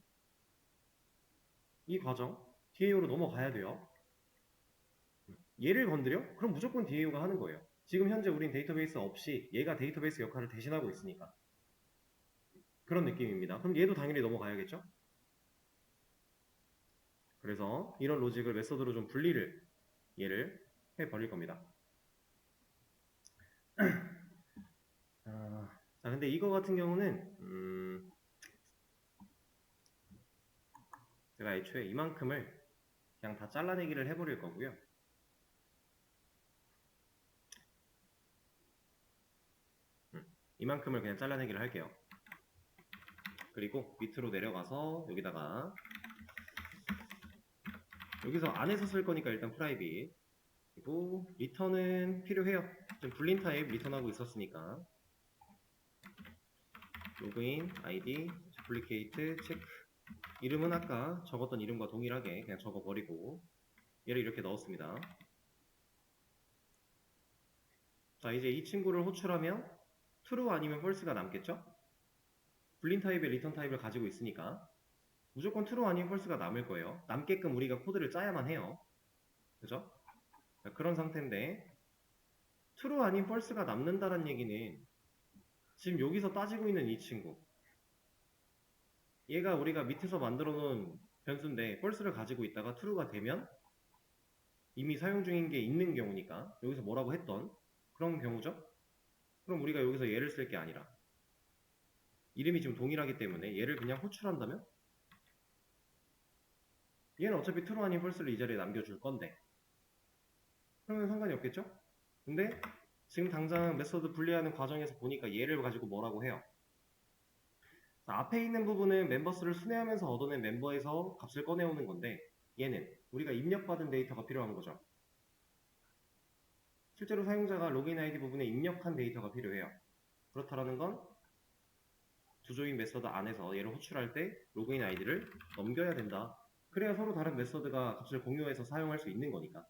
이 과정 DAO로 넘어가야 돼요. 얘를 건드려? 그럼 무조건 DAO가 하는 거예요. 지금 현재 우린 데이터베이스 없이 얘가 데이터베이스 역할을 대신하고 있으니까. 그런 느낌입니다. 그럼 얘도 당연히 넘어가야겠죠? 그래서 이런 로직을 메서드로 좀 분리를 얘를 해버릴 겁니다. 자, 근데 이거 같은 경우는 제가 애초에 이만큼을 그냥 다 잘라내기를 해버릴 거고요. 이만큼을 그냥 잘라내기를 할게요. 그리고 밑으로 내려가서 여기다가 여기서 안에서 쓸 거니까 일단 프라이빗, 그리고 리턴은 필요해요. 지금 불린 타입 리턴하고 있었으니까 로그인, 아이디, duplicated, 체크. 이름은 아까 적었던 이름과 동일하게 그냥 적어버리고 얘를 이렇게 넣었습니다. 자, 이제 이 친구를 호출하면 true 아니면 false가 남겠죠? 불린 타입의 리턴 타입을 가지고 있으니까 무조건 true 아니면 false가 남을 거예요. 남게끔 우리가 코드를 짜야만 해요. 그죠? 자, 그런 상태인데 true 아닌 false가 남는다는 얘기는 지금 여기서 따지고 있는 이 친구, 얘가 우리가 밑에서 만들어 놓은 변수인데 false를 가지고 있다가 true가 되면 이미 사용 중인 게 있는 경우니까 여기서 뭐라고 했던 그런 경우죠. 그럼 우리가 여기서 얘를 쓸 게 아니라 이름이 지금 동일하기 때문에 얘를 그냥 호출한다면 얘는 어차피 true 아닌 false를 이 자리에 남겨줄 건데 그러면 상관이 없겠죠? 근데 지금 당장 메소드 분리하는 과정에서 보니까 얘를 가지고 뭐라고 해요. 자, 앞에 있는 부분은 멤버스를 순회하면서 얻어낸 멤버에서 값을 꺼내오는 건데 얘는 우리가 입력받은 데이터가 필요한 거죠. 실제로 사용자가 로그인 아이디 부분에 입력한 데이터가 필요해요. 그렇다라는 건 주조인 메서드 안에서 얘를 호출할 때 로그인 아이디를 넘겨야 된다. 그래야 서로 다른 메서드가 값을 공유해서 사용할 수 있는 거니까.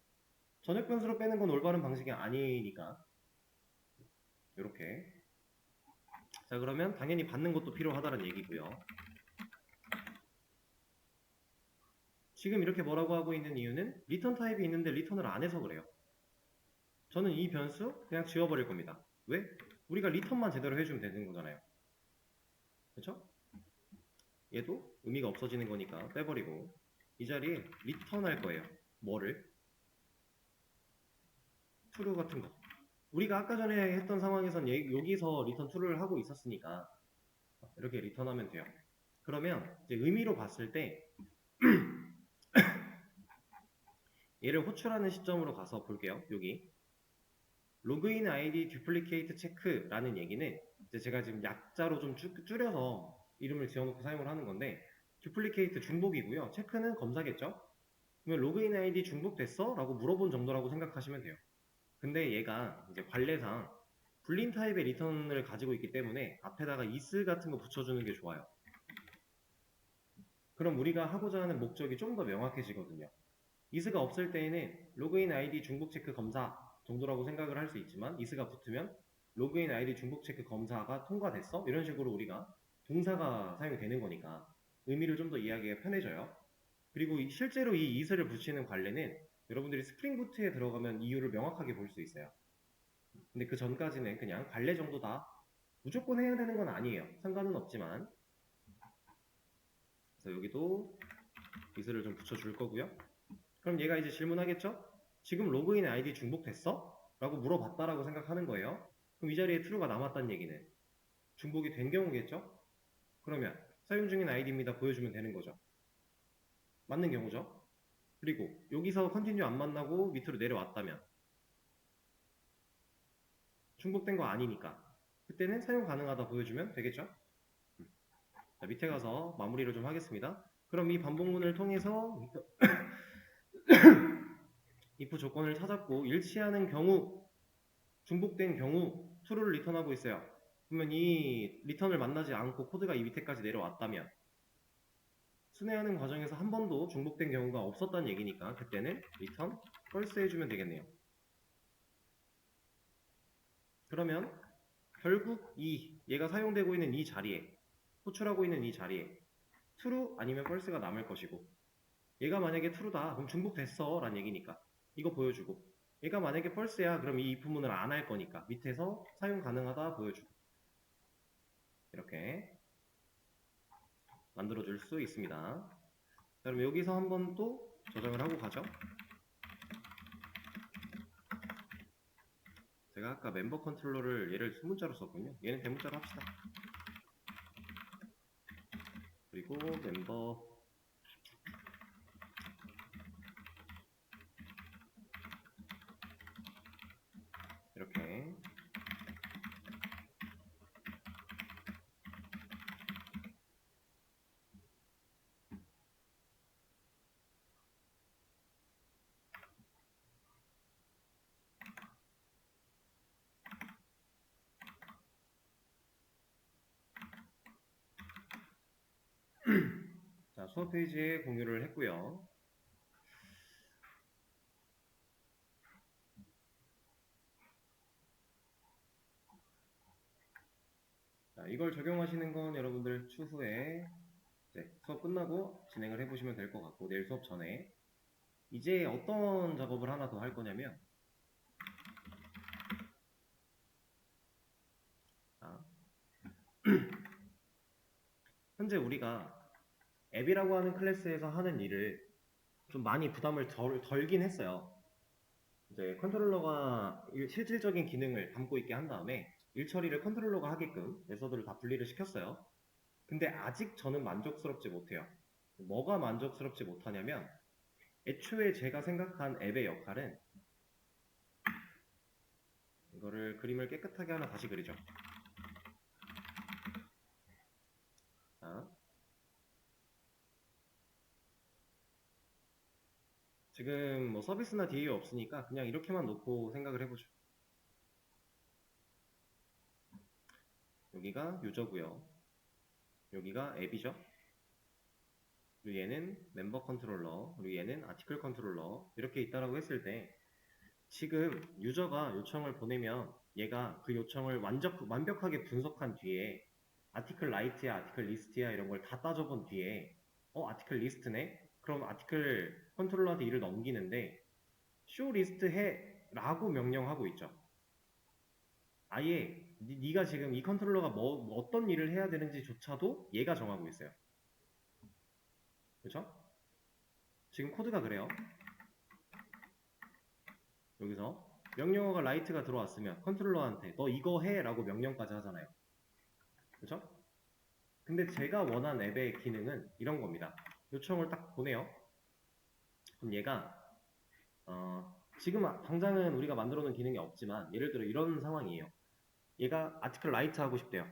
전역 변수로 빼는 건 올바른 방식이 아니니까 이렇게. 자, 그러면 당연히 받는 것도 필요하다는 얘기고요. 지금 이렇게 뭐라고 하고 있는 이유는 리턴 타입이 있는데 리턴을 안 해서 그래요. 저는 이 변수 그냥 지워버릴 겁니다. 왜? 우리가 리턴만 제대로 해주면 되는 거잖아요. 그렇죠? 얘도 의미가 없어지는 거니까 빼버리고 이 자리에 리턴 할 거예요. 뭐를? true 같은 거. 우리가 아까 전에 했던 상황에선 여기서 리턴 true를 하고 있었으니까 이렇게 리턴하면 돼요. 그러면 이제 의미로 봤을 때 얘를 호출하는 시점으로 가서 볼게요. 여기 로그인 아이디 듀플리케이트 체크라는 얘기는 이제 제가 지금 약자로 좀 줄여서 이름을 지어놓고 사용을 하는 건데 듀플리케이트 중복이고요. 체크는 검사겠죠? 그러면 로그인 아이디 중복됐어? 라고 물어본 정도라고 생각하시면 돼요. 근데 얘가 이제 관례상 불린 타입의 리턴을 가지고 있기 때문에 앞에다가 is 같은 거 붙여주는 게 좋아요. 그럼 우리가 하고자 하는 목적이 좀 더 명확해지거든요. is가 없을 때에는 로그인 아이디 중복 체크 검사 정도라고 생각을 할 수 있지만 is가 붙으면 로그인 아이디 중복 체크 검사가 통과됐어? 이런 식으로 우리가 동사가 사용이 되는 거니까 의미를 좀 더 이해하기가 편해져요. 그리고 실제로 이 is를 붙이는 관례는 여러분들이 스프링 부트에 들어가면 이유를 명확하게 볼 수 있어요. 근데 그 전까지는 그냥 관례 정도다. 무조건 해야 되는 건 아니에요. 상관은 없지만. 그래서 여기도 is를 좀 붙여줄 거고요. 그럼 얘가 이제 질문하겠죠? 지금 로그인 아이디 중복됐어? 라고 물어봤다라고 생각하는 거예요. 그럼 이 자리에 true가 남았다는 얘기는 중복이 된 경우겠죠? 그러면 사용 중인 아이디입니다. 보여주면 되는 거죠. 맞는 경우죠. 그리고 여기서 컨티뉴 안 만나고 밑으로 내려왔다면 중복된 거 아니니까 그때는 사용 가능하다 보여주면 되겠죠? 자, 밑에 가서 마무리를 좀 하겠습니다. 그럼 이 반복문을 통해서 if 조건을 찾았고 일치하는 경우, 중복된 경우 true를 리턴하고 있어요. 그러면 이 리턴을 만나지 않고 코드가 이 밑에까지 내려왔다면 순회하는 과정에서 한 번도 중복된 경우가 없었다는 얘기니까 그때는 return false 해주면 되겠네요. 그러면 결국 얘가 사용되고 있는 이 자리에, 호출하고 있는 이 자리에 true 아니면 false가 남을 것이고 얘가 만약에 true다 그럼 중복됐어 라는 얘기니까 이거 보여주고 얘가 만약에 false야 그럼 이 if문을 안 할 거니까 밑에서 사용 가능하다 보여주고 이렇게 만들어 줄 수 있습니다. 자, 그럼 여기서 한번 또 저장을 하고 가죠. 제가 아까 멤버 컨트롤러를 얘를 소문자로 썼군요. 얘는 대문자로 합시다. 그리고 멤버 이렇게 수업 페이지에 공유를 했고요. 자, 이걸 적용하시는 건 여러분들 추후에 이제 수업 끝나고 진행을 해보시면 될 것 같고, 내일 수업 전에 이제 어떤 작업을 하나 더 할 거냐면, 자, 현재 우리가 앱이라고 하는 클래스에서 하는 일을 좀 많이 부담을 덜긴 했어요. 이제 컨트롤러가 실질적인 기능을 담고 있게 한 다음에 일 처리를 컨트롤러가 하게끔 메서드를 다 분리를 시켰어요. 근데 아직 저는 만족스럽지 못해요. 뭐가 만족스럽지 못하냐면, 애초에 제가 생각한 앱의 역할은, 이거를 그림을 깨끗하게 하나 다시 그리죠. 자, 지금 뭐 서비스나 DAO 없으니까 그냥 이렇게만 놓고 생각을 해보죠. 여기가 유저고요. 여기가 앱이죠. 그리고 얘는 멤버 컨트롤러, 그리고 얘는 아티클 컨트롤러, 이렇게 있다라고 했을 때, 지금 유저가 요청을 보내면 얘가 그 요청을 완벽하게 분석한 뒤에 아티클 라이트야, 아티클 리스트야 이런 걸 다 따져본 뒤에 아티클 리스트네? 그럼 아티클 컨트롤러한테 일을 넘기는데 쇼 리스트 해 라고 명령하고 있죠. 아예 네가 지금 이 컨트롤러가 어떤 일을 해야 되는지조차도 얘가 정하고 있어요. 그렇죠? 지금 코드가 그래요. 여기서 명령어가 라이트가 들어왔으면 컨트롤러한테 너 이거 해 라고 명령까지 하잖아요. 그렇죠? 근데 제가 원한 앱의 기능은 이런 겁니다. 요청을 딱 보내요. 그럼 얘가 지금 당장은 우리가 만들어 놓은 기능이 없지만, 예를 들어 이런 상황이에요. 얘가 아티클 라이트 하고 싶대요.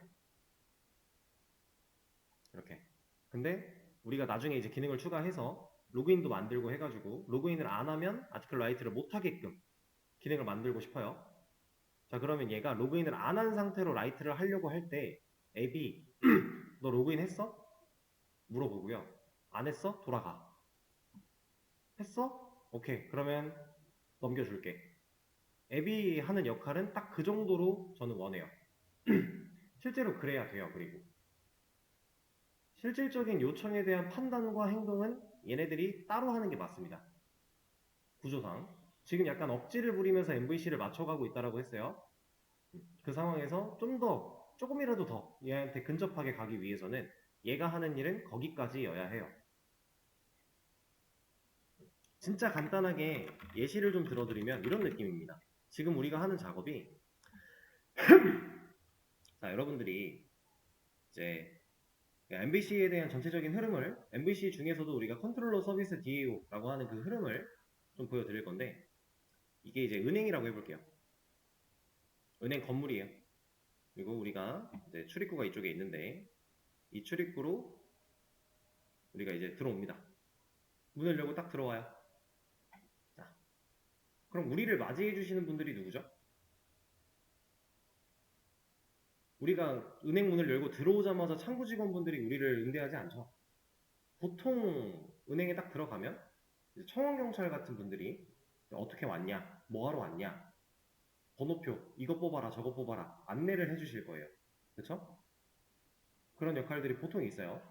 이렇게. 근데 우리가 나중에 이제 기능을 추가해서 로그인도 만들고 해가지고 로그인을 안 하면 아티클 라이트를 못 하게끔 기능을 만들고 싶어요. 자, 그러면 얘가 로그인을 안 한 상태로 라이트를 하려고 할 때 앱이 너 로그인 했어? 물어보고요. 안 했어? 돌아가. 했어? 오케이. 그러면 넘겨줄게. 앱이 하는 역할은 딱 그 정도로 저는 원해요. 실제로 그래야 돼요. 그리고 실질적인 요청에 대한 판단과 행동은 얘네들이 따로 하는 게 맞습니다. 구조상. 지금 약간 억지를 부리면서 MVC를 맞춰가고 있다라고 했어요. 그 상황에서 조금이라도 더 얘한테 근접하게 가기 위해서는 얘가 하는 일은 거기까지여야 해요. 진짜 간단하게 예시를 좀 들어드리면 이런 느낌입니다. 지금 우리가 하는 작업이 자, 여러분들이 이제 MVC에 대한 전체적인 흐름을, MVC 중에서도 우리가 컨트롤러 서비스 DAO라고 하는 그 흐름을 좀 보여드릴 건데, 이게 이제 은행이라고 해볼게요. 은행 건물이에요. 그리고 우리가 이제 출입구가 이쪽에 있는데, 이 출입구로 우리가 이제 들어옵니다. 문을 열고 딱 들어와요. 자, 그럼 우리를 맞이해 주시는 분들이 누구죠? 우리가 은행 문을 열고 들어오자마자 창구 직원분들이 우리를 응대하지 않죠. 보통 은행에 딱 들어가면 청원경찰 같은 분들이 어떻게 왔냐, 뭐 하러 왔냐, 번호표, 이거 뽑아라, 저거 뽑아라, 안내를 해주실 거예요. 그쵸? 그런 역할들이 보통 있어요.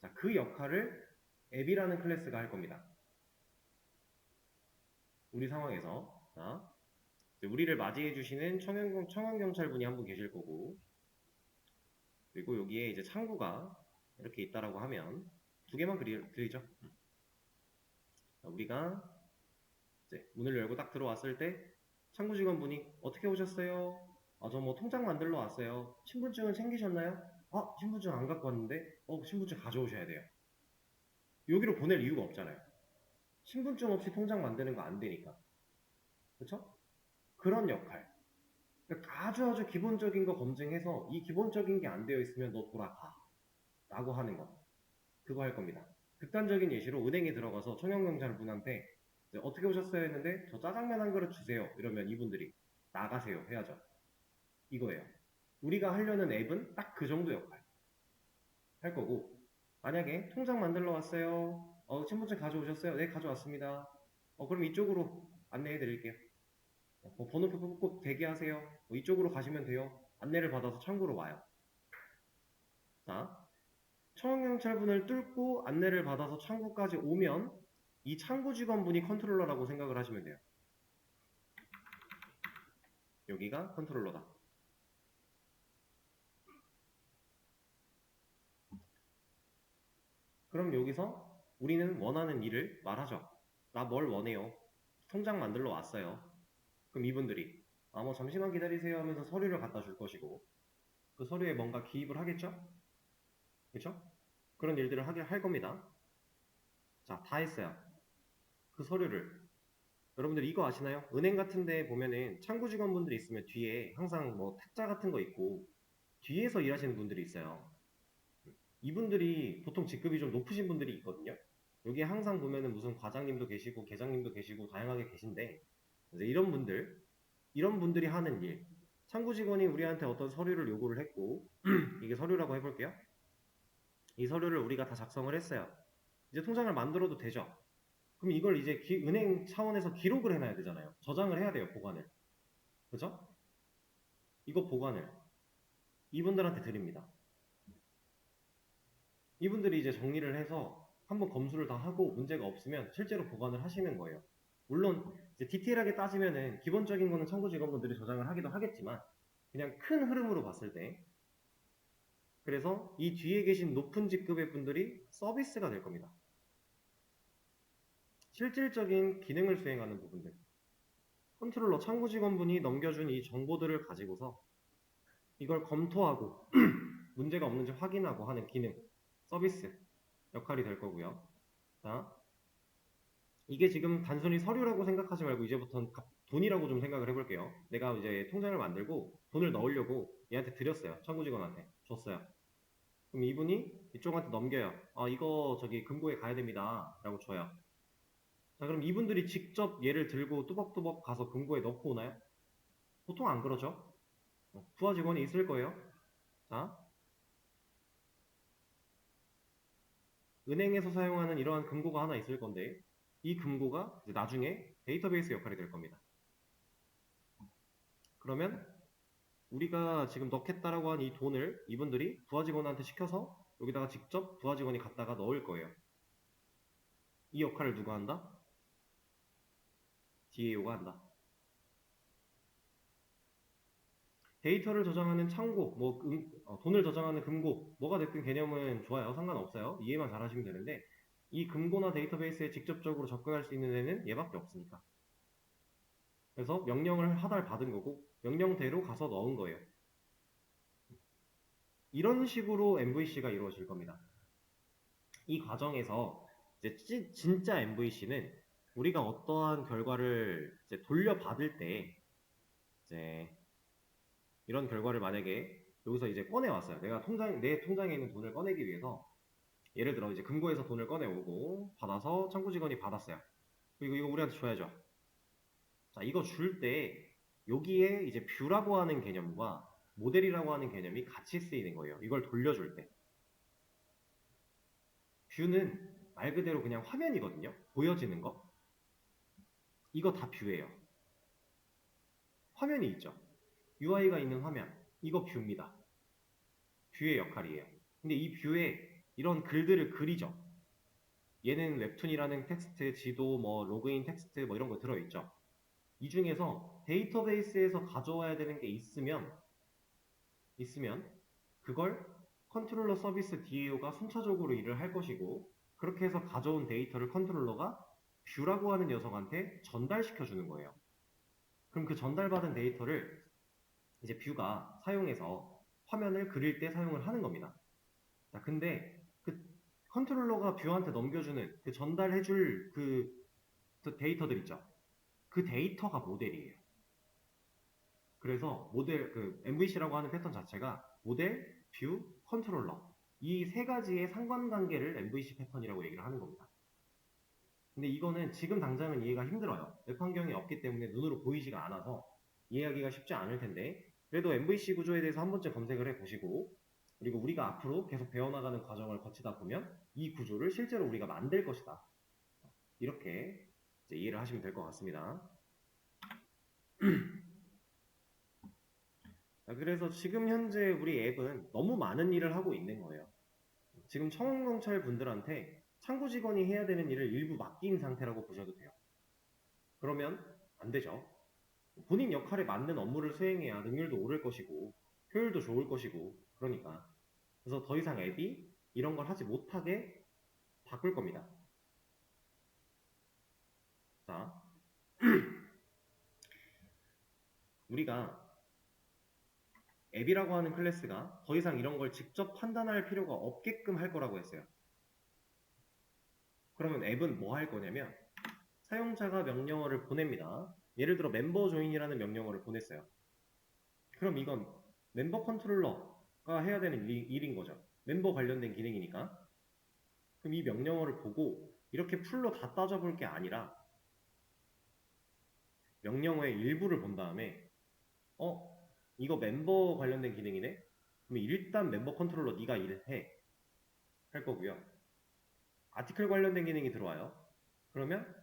자, 그 역할을 앱이라는 클래스가 할 겁니다. 우리 상황에서. 자, 우리를 맞이해 주시는 청원경찰 분이 한 분 계실 거고, 그리고 여기에 이제 창구가 이렇게 있다라고 하면 두 개만 그리죠. 자, 우리가 이제 문을 열고 딱 들어왔을 때 창구 직원분이 어떻게 오셨어요? 저 뭐 통장 만들러 왔어요. 신분증은 챙기셨나요? 신분증 안 갖고 왔는데 신분증 가져오셔야 돼요. 여기로 보낼 이유가 없잖아요. 신분증 없이 통장 만드는 거 안 되니까. 그쵸? 그런 역할. 그러니까 아주 기본적인 거 검증해서 이 기본적인 게 안 되어 있으면 너 돌아가 라고 하는 거. 그거 할 겁니다. 극단적인 예시로 은행에 들어가서 청년경찰 분한테 어떻게 오셨어요 했는데 저 짜장면 한 그릇 주세요 이러면 이분들이 나가세요 해야죠. 이거예요. 우리가 하려는 앱은 딱 그 정도 역할 할 거고, 만약에 통장 만들러 왔어요. 신분증 가져오셨어요? 네, 가져왔습니다. 그럼 이쪽으로 안내해 드릴게요. 번호표 뽑고 대기하세요. 이쪽으로 가시면 돼요. 안내를 받아서 창구로 와요. 자, 청원경찰분을 뚫고 안내를 받아서 창구까지 오면 이 창구 직원분이 컨트롤러라고 생각을 하시면 돼요. 여기가 컨트롤러다. 그럼 여기서 우리는 원하는 일을 말하죠. 나 뭘 원해요? 통장 만들러 왔어요. 그럼 이분들이 뭐 잠시만 기다리세요 하면서 서류를 갖다 줄 것이고 그 서류에 뭔가 기입을 하겠죠? 그렇죠? 그런 일들을 하게 할 겁니다. 자, 다 했어요. 그 서류를 여러분들 이거 아시나요? 은행 같은 데 보면은 창구 직원분들이 있으면 뒤에 항상 뭐 탁자 같은 거 있고 뒤에서 일하시는 분들이 있어요. 이분들이 보통 직급이 좀 높으신 분들이 있거든요. 여기에 항상 보면은 무슨 과장님도 계시고 계장님도 계시고 다양하게 계신데 이제 이런 분들이 하는 일. 창구 직원이 우리한테 어떤 서류를 요구를 했고 이게 서류라고 해볼게요. 이 서류를 우리가 다 작성을 했어요. 이제 통장을 만들어도 되죠. 그럼 이걸 이제 은행 차원에서 기록을 해놔야 되잖아요. 저장을 해야 돼요, 보관을. 그죠? 이거 보관을 이분들한테 드립니다. 이분들이 이제 정리를 해서 한번 검수를 다 하고 문제가 없으면 실제로 보관을 하시는 거예요. 물론 이제 디테일하게 따지면은 기본적인 거는 청구 직원분들이 저장을 하기도 하겠지만 그냥 큰 흐름으로 봤을 때 그래서 이 뒤에 계신 높은 직급의 분들이 서비스가 될 겁니다. 실질적인 기능을 수행하는 부분들. 컨트롤러 창구 직원분이 넘겨준 이 정보들을 가지고서 이걸 검토하고 문제가 없는지 확인하고 하는 기능, 서비스 역할이 될 거고요. 자, 이게 지금 단순히 서류라고 생각하지 말고 이제부터는 돈이라고 좀 생각을 해볼게요. 내가 이제 통장을 만들고 돈을 넣으려고 얘한테 드렸어요. 청구 직원한테 줬어요. 그럼 이분이 이쪽한테 넘겨요. 이거 저기 금고에 가야 됩니다. 라고 줘요. 자, 그럼 이분들이 직접 얘를 들고 뚜벅뚜벅 가서 금고에 넣고 오나요? 보통 안 그러죠. 부하 직원이 있을 거예요. 자, 은행에서 사용하는 이러한 금고가 하나 있을 건데 이 금고가 이제 나중에 데이터베이스 역할이 될 겁니다. 그러면 우리가 지금 넣겠다라고 한 이 돈을 이분들이 부하 직원한테 시켜서 여기다가 직접 부하 직원이 갖다가 넣을 거예요. 이 역할을 누가 한다? DAO가 한다. 데이터를 저장하는 창고, 돈을 저장하는 금고, 뭐가 됐든 개념은 좋아요. 상관없어요. 이해만 잘 하시면 되는데, 이 금고나 데이터베이스에 직접적으로 접근할 수 있는 애는 얘밖에 없으니까. 그래서 명령을 하달 받은 거고, 명령대로 가서 넣은 거예요. 이런 식으로 MVC가 이루어질 겁니다. 이 과정에서 이제 진짜 MVC는 우리가 어떠한 결과를 이제 돌려받을 때, 이제 이런 결과를 만약에 여기서 이제 꺼내왔어요. 내 통장에 있는 돈을 꺼내기 위해서 예를 들어 이제 금고에서 돈을 꺼내오고 받아서 창구 직원이 받았어요. 그리고 이거 우리한테 줘야죠. 자, 이거 줄 때 여기에 이제 뷰라고 하는 개념과 모델이라고 하는 개념이 같이 쓰이는 거예요. 이걸 돌려줄 때. 뷰는 말 그대로 그냥 화면이거든요. 보여지는 거. 이거 다 뷰예요. 화면이 있죠. UI가 있는 화면. 이거 뷰입니다. 뷰의 역할이에요. 근데 이 뷰에 이런 글들을 그리죠. 얘는 웹툰이라는 텍스트, 지도, 로그인 텍스트 이런 거 들어있죠. 이 중에서 데이터베이스에서 가져와야 되는 게 있으면 그걸 컨트롤러 서비스 DAO가 순차적으로 일을 할 것이고 그렇게 해서 가져온 데이터를 컨트롤러가 뷰라고 하는 녀석한테 전달시켜 주는 거예요. 그럼 그 전달받은 데이터를 이제 뷰가 사용해서 화면을 그릴 때 사용을 하는 겁니다. 자, 근데 그 컨트롤러가 뷰한테 넘겨주는 그 전달해줄 그 데이터들 있죠. 그 데이터가 모델이에요. 그래서 MVC라고 하는 패턴 자체가 모델, 뷰, 컨트롤러 이 세 가지의 상관관계를 MVC 패턴이라고 얘기를 하는 겁니다. 근데 이거는 지금 당장은 이해가 힘들어요. 웹 환경이 없기 때문에 눈으로 보이지가 않아서 이해하기가 쉽지 않을 텐데 그래도 MVC 구조에 대해서 한 번쯤 검색을 해보시고 그리고 우리가 앞으로 계속 배워나가는 과정을 거치다 보면 이 구조를 실제로 우리가 만들 것이다. 이렇게 이제 이해를 하시면 될 것 같습니다. 그래서 지금 현재 우리 앱은 너무 많은 일을 하고 있는 거예요. 지금 청원경찰 분들한테 창구 직원이 해야 되는 일을 일부 맡긴 상태라고 보셔도 돼요. 그러면 안 되죠. 본인 역할에 맞는 업무를 수행해야 능률도 오를 것이고 효율도 좋을 것이고 그러니까 그래서 더 이상 앱이 이런 걸 하지 못하게 바꿀 겁니다. 자, 우리가 앱이라고 하는 클래스가 더 이상 이런 걸 직접 판단할 필요가 없게끔 할 거라고 했어요. 그러면 앱은 뭐 할 거냐면 사용자가 명령어를 보냅니다. 예를 들어 멤버 조인이라는 명령어를 보냈어요. 그럼 이건 멤버 컨트롤러가 해야 되는 일인 거죠. 멤버 관련된 기능이니까. 그럼 이 명령어를 보고 이렇게 풀로 다 따져볼 게 아니라 명령어의 일부를 본 다음에 이거 멤버 관련된 기능이네? 그럼 일단 멤버 컨트롤러 네가 일해 할 거고요. 아티클 관련된 기능이 들어와요. 그러면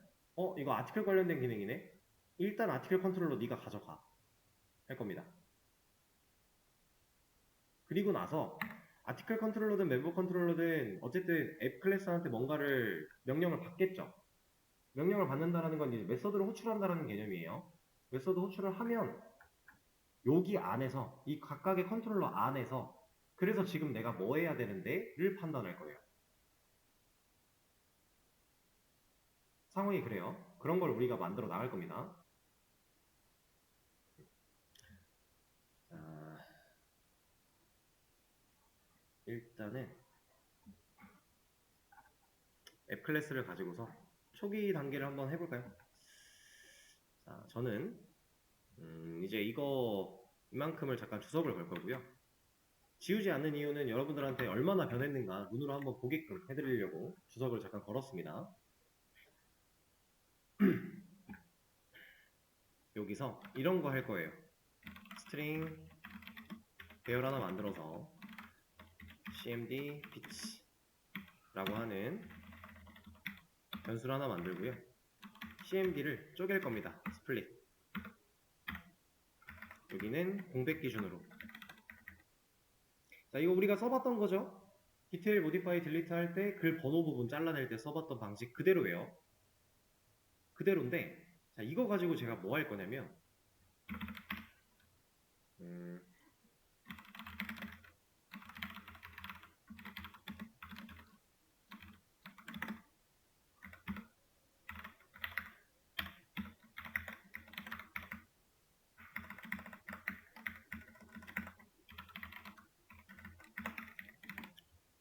이거 아티클 관련된 기능이네? 일단 아티클 컨트롤러 네가 가져가 할 겁니다. 그리고 나서 아티클 컨트롤러든 멤버 컨트롤러든 어쨌든 앱 클래스한테 뭔가를 명령을 받겠죠. 명령을 받는다는 건 이제 메서드를 호출한다는 개념이에요. 메서드 호출을 하면 여기 안에서 이 각각의 컨트롤러 안에서 그래서 지금 내가 뭐 해야 되는데를 판단할 거예요. 상황이 그래요. 그런 걸 우리가 만들어 나갈 겁니다. 일단은 앱 클래스를 가지고서 초기 단계를 한번 해볼까요? 자, 저는 이제 이만큼을 잠깐 주석을 걸 거고요. 지우지 않는 이유는 여러분들한테 얼마나 변했는가 눈으로 한번 보게끔 해드리려고 주석을 잠깐 걸었습니다. 여기서 이런 거 할 거예요. 스트링 배열 하나 만들어서 cmd pitch 라고 하는 변수를 하나 만들고요. cmd를 쪼갤 겁니다. 스플릿. 여기는 공백 기준으로. 자, 이거 우리가 써봤던 거죠? 디테일 모디파이 딜리트 할 때 글 번호 부분 잘라낼 때 써봤던 방식 그대로예요. 그대로인데 자, 이거 가지고 제가 뭐 할 거냐면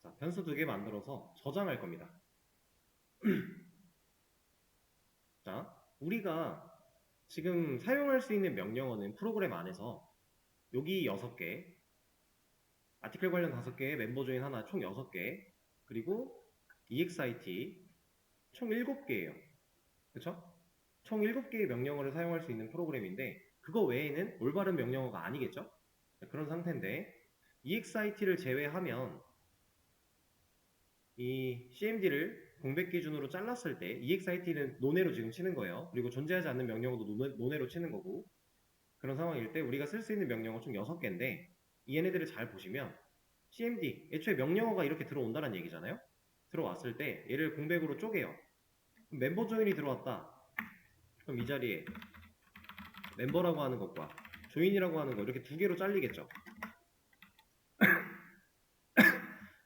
자, 변수 2개 만들어서 저장할 겁니다. 자, 우리가 지금 사용할 수 있는 명령어는 프로그램 안에서 여기 6개, 아티클 관련 5개, 멤버 조인 하나 총 6개, 그리고 exit 총 7개예요. 그쵸? 총 7개의 명령어를 사용할 수 있는 프로그램인데 그거 외에는 올바른 명령어가 아니겠죠? 그런 상태인데 exit를 제외하면 이 cmd를 공백 기준으로 잘랐을 때 exit는 논외로 지금 치는 거예요. 그리고 존재하지 않는 명령어도 논외로 치는 거고 그런 상황일 때 우리가 쓸 수 있는 명령어 총 6개인데 얘네들을 잘 보시면 cmd 애초에 명령어가 이렇게 들어온다는 얘기잖아요. 들어왔을 때 얘를 공백으로 쪼개요. 멤버 조인이 들어왔다. 그럼 이 자리에 멤버라고 하는 것과 조인이라고 하는 거 이렇게 2개로 잘리겠죠.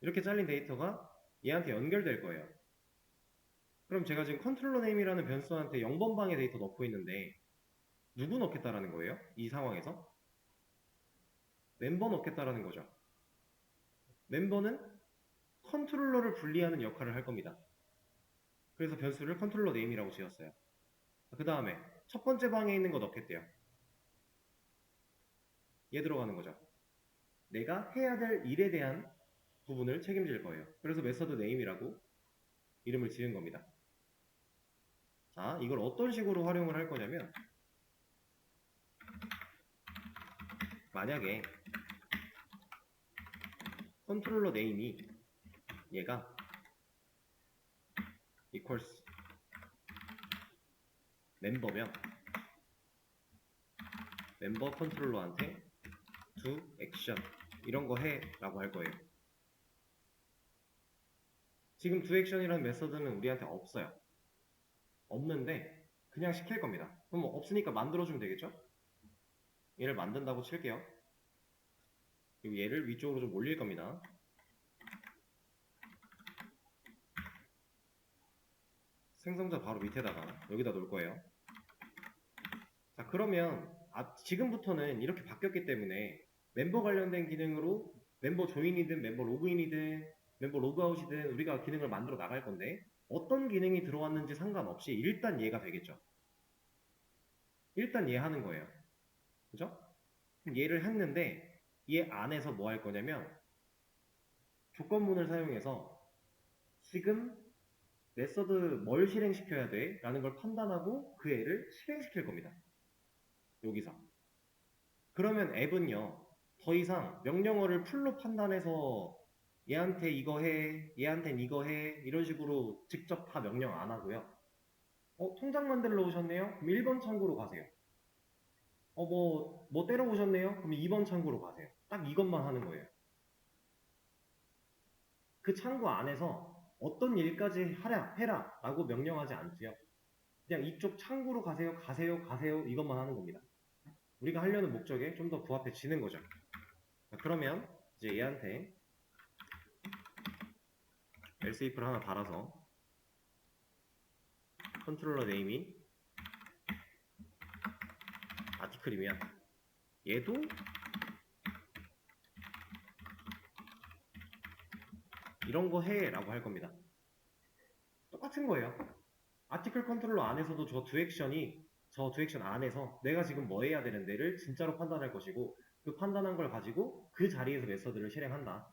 이렇게 잘린 데이터가 얘한테 연결될 거예요. 그럼 제가 지금 컨트롤러 네임이라는 변수한테 0번방의 데이터 넣고 있는데 누구 넣겠다라는 거예요? 이 상황에서? 멤버 넣겠다라는 거죠. 멤버는 컨트롤러를 분리하는 역할을 할 겁니다. 그래서 변수를 컨트롤러 네임이라고 지었어요. 그 다음에 첫 번째 방에 있는 거 넣겠대요. 얘 들어가는 거죠. 내가 해야 될 일에 대한 부분을 책임질 거예요. 그래서 메서드 네임이라고 이름을 지은 겁니다. 자, 이걸 어떤 식으로 활용을 할 거냐면 만약에 컨트롤러 네임이 얘가 equals 멤버면 멤버 컨트롤러한테 do action 이런 거 해 라고 할 거예요. 지금 do action이라는 메서드는 우리한테 없어요. 없는데 그냥 시킬 겁니다. 그럼 뭐 없으니까 만들어주면 되겠죠? 얘를 만든다고 칠게요. 그리고 얘를 위쪽으로 좀 올릴 겁니다. 생성자 바로 밑에다가 여기다 놓을 거예요. 자, 그러면 지금부터는 이렇게 바뀌었기 때문에 멤버 관련된 기능으로 멤버 조인이든 멤버 로그인이든 멤버 로그아웃이든 우리가 기능을 만들어 나갈 건데 어떤 기능이 들어왔는지 상관없이 일단 얘가 되겠죠. 일단 얘 하는 거예요. 그죠? 얘를 했는데 얘 안에서 뭐 할 거냐면 조건문을 사용해서 지금 메서드 뭘 실행시켜야 돼? 라는 걸 판단하고 그 애를 실행시킬 겁니다. 여기서. 그러면 앱은요, 더 이상 명령어를 풀로 판단해서 얘한테 이거 해, 얘한텐 이거 해, 이런 식으로 직접 다 명령 안 하고요. 통장 만들러 오셨네요? 그럼 1번 창구로 가세요. 뭐 때려 오셨네요? 그럼 2번 창구로 가세요. 딱 이것만 하는 거예요. 그 창구 안에서 어떤 일까지 해라 라고 명령하지 않고요. 그냥 이쪽 창구로 가세요, 가세요, 가세요 이것만 하는 겁니다. 우리가 하려는 목적에 좀 더 부합해지는 거죠. 자, 그러면 이제 얘한테 else if를 하나 달아서 컨트롤러 네임이 아티클이면 얘도 이런 거 해 라고 할 겁니다. 똑같은 거예요. 아티클 컨트롤러 안에서도 저 두 액션 안에서 내가 지금 뭐 해야 되는데를 진짜로 판단할 것이고 그 판단한 걸 가지고 그 자리에서 메서드를 실행한다.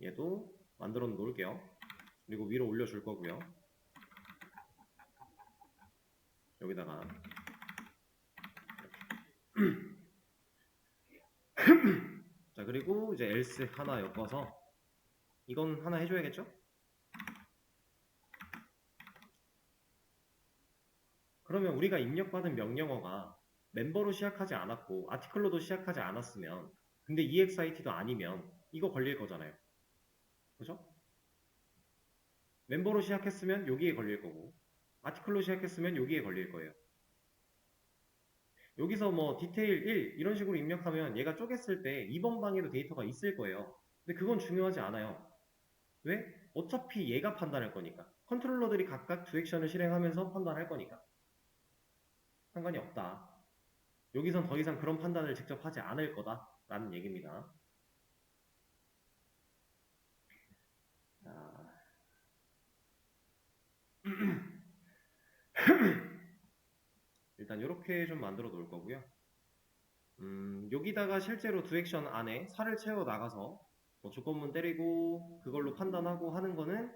얘도 만들어 놓을게요. 그리고 위로 올려줄 거고요. 여기다가 자, 그리고 이제 else 하나 엮어서 이건 하나 해줘야겠죠? 그러면 우리가 입력받은 명령어가 멤버로 시작하지 않았고 아티클로도 시작하지 않았으면 근데 EXIT도 아니면 이거 걸릴 거잖아요. 그죠? 멤버로 시작했으면 여기에 걸릴 거고 아티클로 시작했으면 여기에 걸릴 거예요. 여기서 뭐 디테일 1 이런 식으로 입력하면 얘가 쪼갰을 때 2번 방에도 데이터가 있을 거예요. 근데 그건 중요하지 않아요. 왜? 어차피 얘가 판단할 거니까. 컨트롤러들이 각각 두 액션을 실행하면서 판단할 거니까. 상관이 없다. 여기선 더 이상 그런 판단을 직접 하지 않을 거다 라는 얘기입니다. 자. 일단 이렇게 좀 만들어 놓을 거고요. 여기다가 실제로 두 액션 안에 살을 채워 나가서 뭐 조건문 때리고 그걸로 판단하고 하는 거는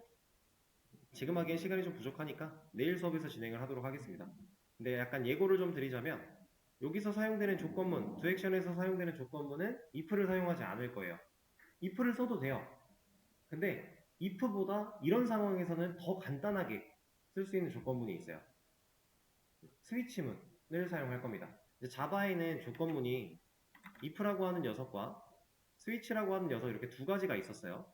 지금 하기엔 시간이 좀 부족하니까 내일 수업에서 진행을 하도록 하겠습니다. 근데 약간 예고를 좀 드리자면 여기서 사용되는 조건문, 두 액션에서 사용되는 조건문은 if를 사용하지 않을 거예요. if를 써도 돼요. 근데 if보다 이런 상황에서는 더 간단하게 쓸 수 있는 조건문이 있어요. 스위치문을 사용할 겁니다. 자바에는 조건문이 if라고 하는 녀석과 스위치라고 하는 녀석 이렇게 두 가지가 있었어요.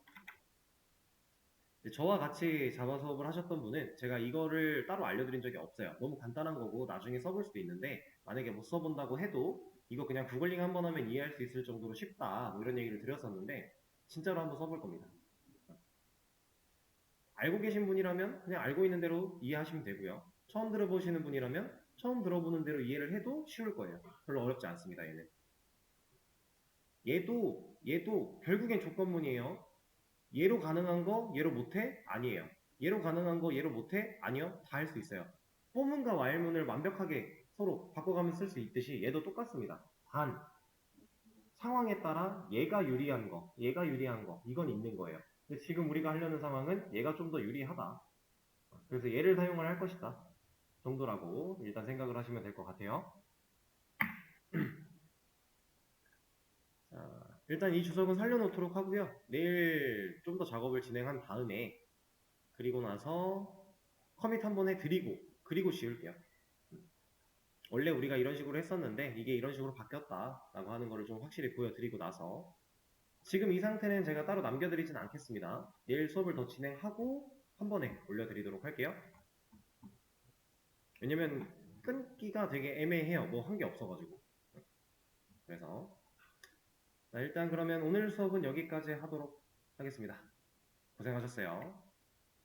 저와 같이 자바 수업을 하셨던 분은 제가 이거를 따로 알려드린 적이 없어요. 너무 간단한 거고 나중에 써볼 수도 있는데 만약에 못 써본다고 해도 이거 그냥 구글링 한번 하면 이해할 수 있을 정도로 쉽다 뭐 이런 얘기를 드렸었는데 진짜로 한번 써볼 겁니다. 알고 계신 분이라면 그냥 알고 있는 대로 이해하시면 되고요. 처음 들어보시는 분이라면 처음 들어보는 대로 이해를 해도 쉬울 거예요. 별로 어렵지 않습니다. 얘도 결국엔 조건문이에요. 얘로 가능한 거 얘로 못해? 아니에요. 얘로 가능한 거 얘로 못해? 아니요. 다 할 수 있어요. 포문과 와일문을 완벽하게 서로 바꿔가면서 쓸 수 있듯이 얘도 똑같습니다. 단 상황에 따라 얘가 유리한 거, 얘가 유리한 거 이건 있는 거예요. 근데 지금 우리가 하려는 상황은 얘가 좀 더 유리하다. 그래서 얘를 사용을 할 것이다. 정도라고 일단 생각을 하시면 될 것 같아요. 자, 일단 이 주석은 살려놓도록 하고요. 내일 좀 더 작업을 진행한 다음에 그리고 나서 커밋 한번 해드리고 그리고 지울게요. 원래 우리가 이런 식으로 했었는데 이게 이런 식으로 바뀌었다라고 하는 거를 좀 확실히 보여드리고 나서 지금 이 상태는 제가 따로 남겨드리진 않겠습니다. 내일 수업을 더 진행하고 한 번에 올려드리도록 할게요. 왜냐면 끊기가 되게 애매해요. 뭐 한 게 없어가지고. 그래서 일단 그러면 오늘 수업은 여기까지 하도록 하겠습니다. 고생하셨어요.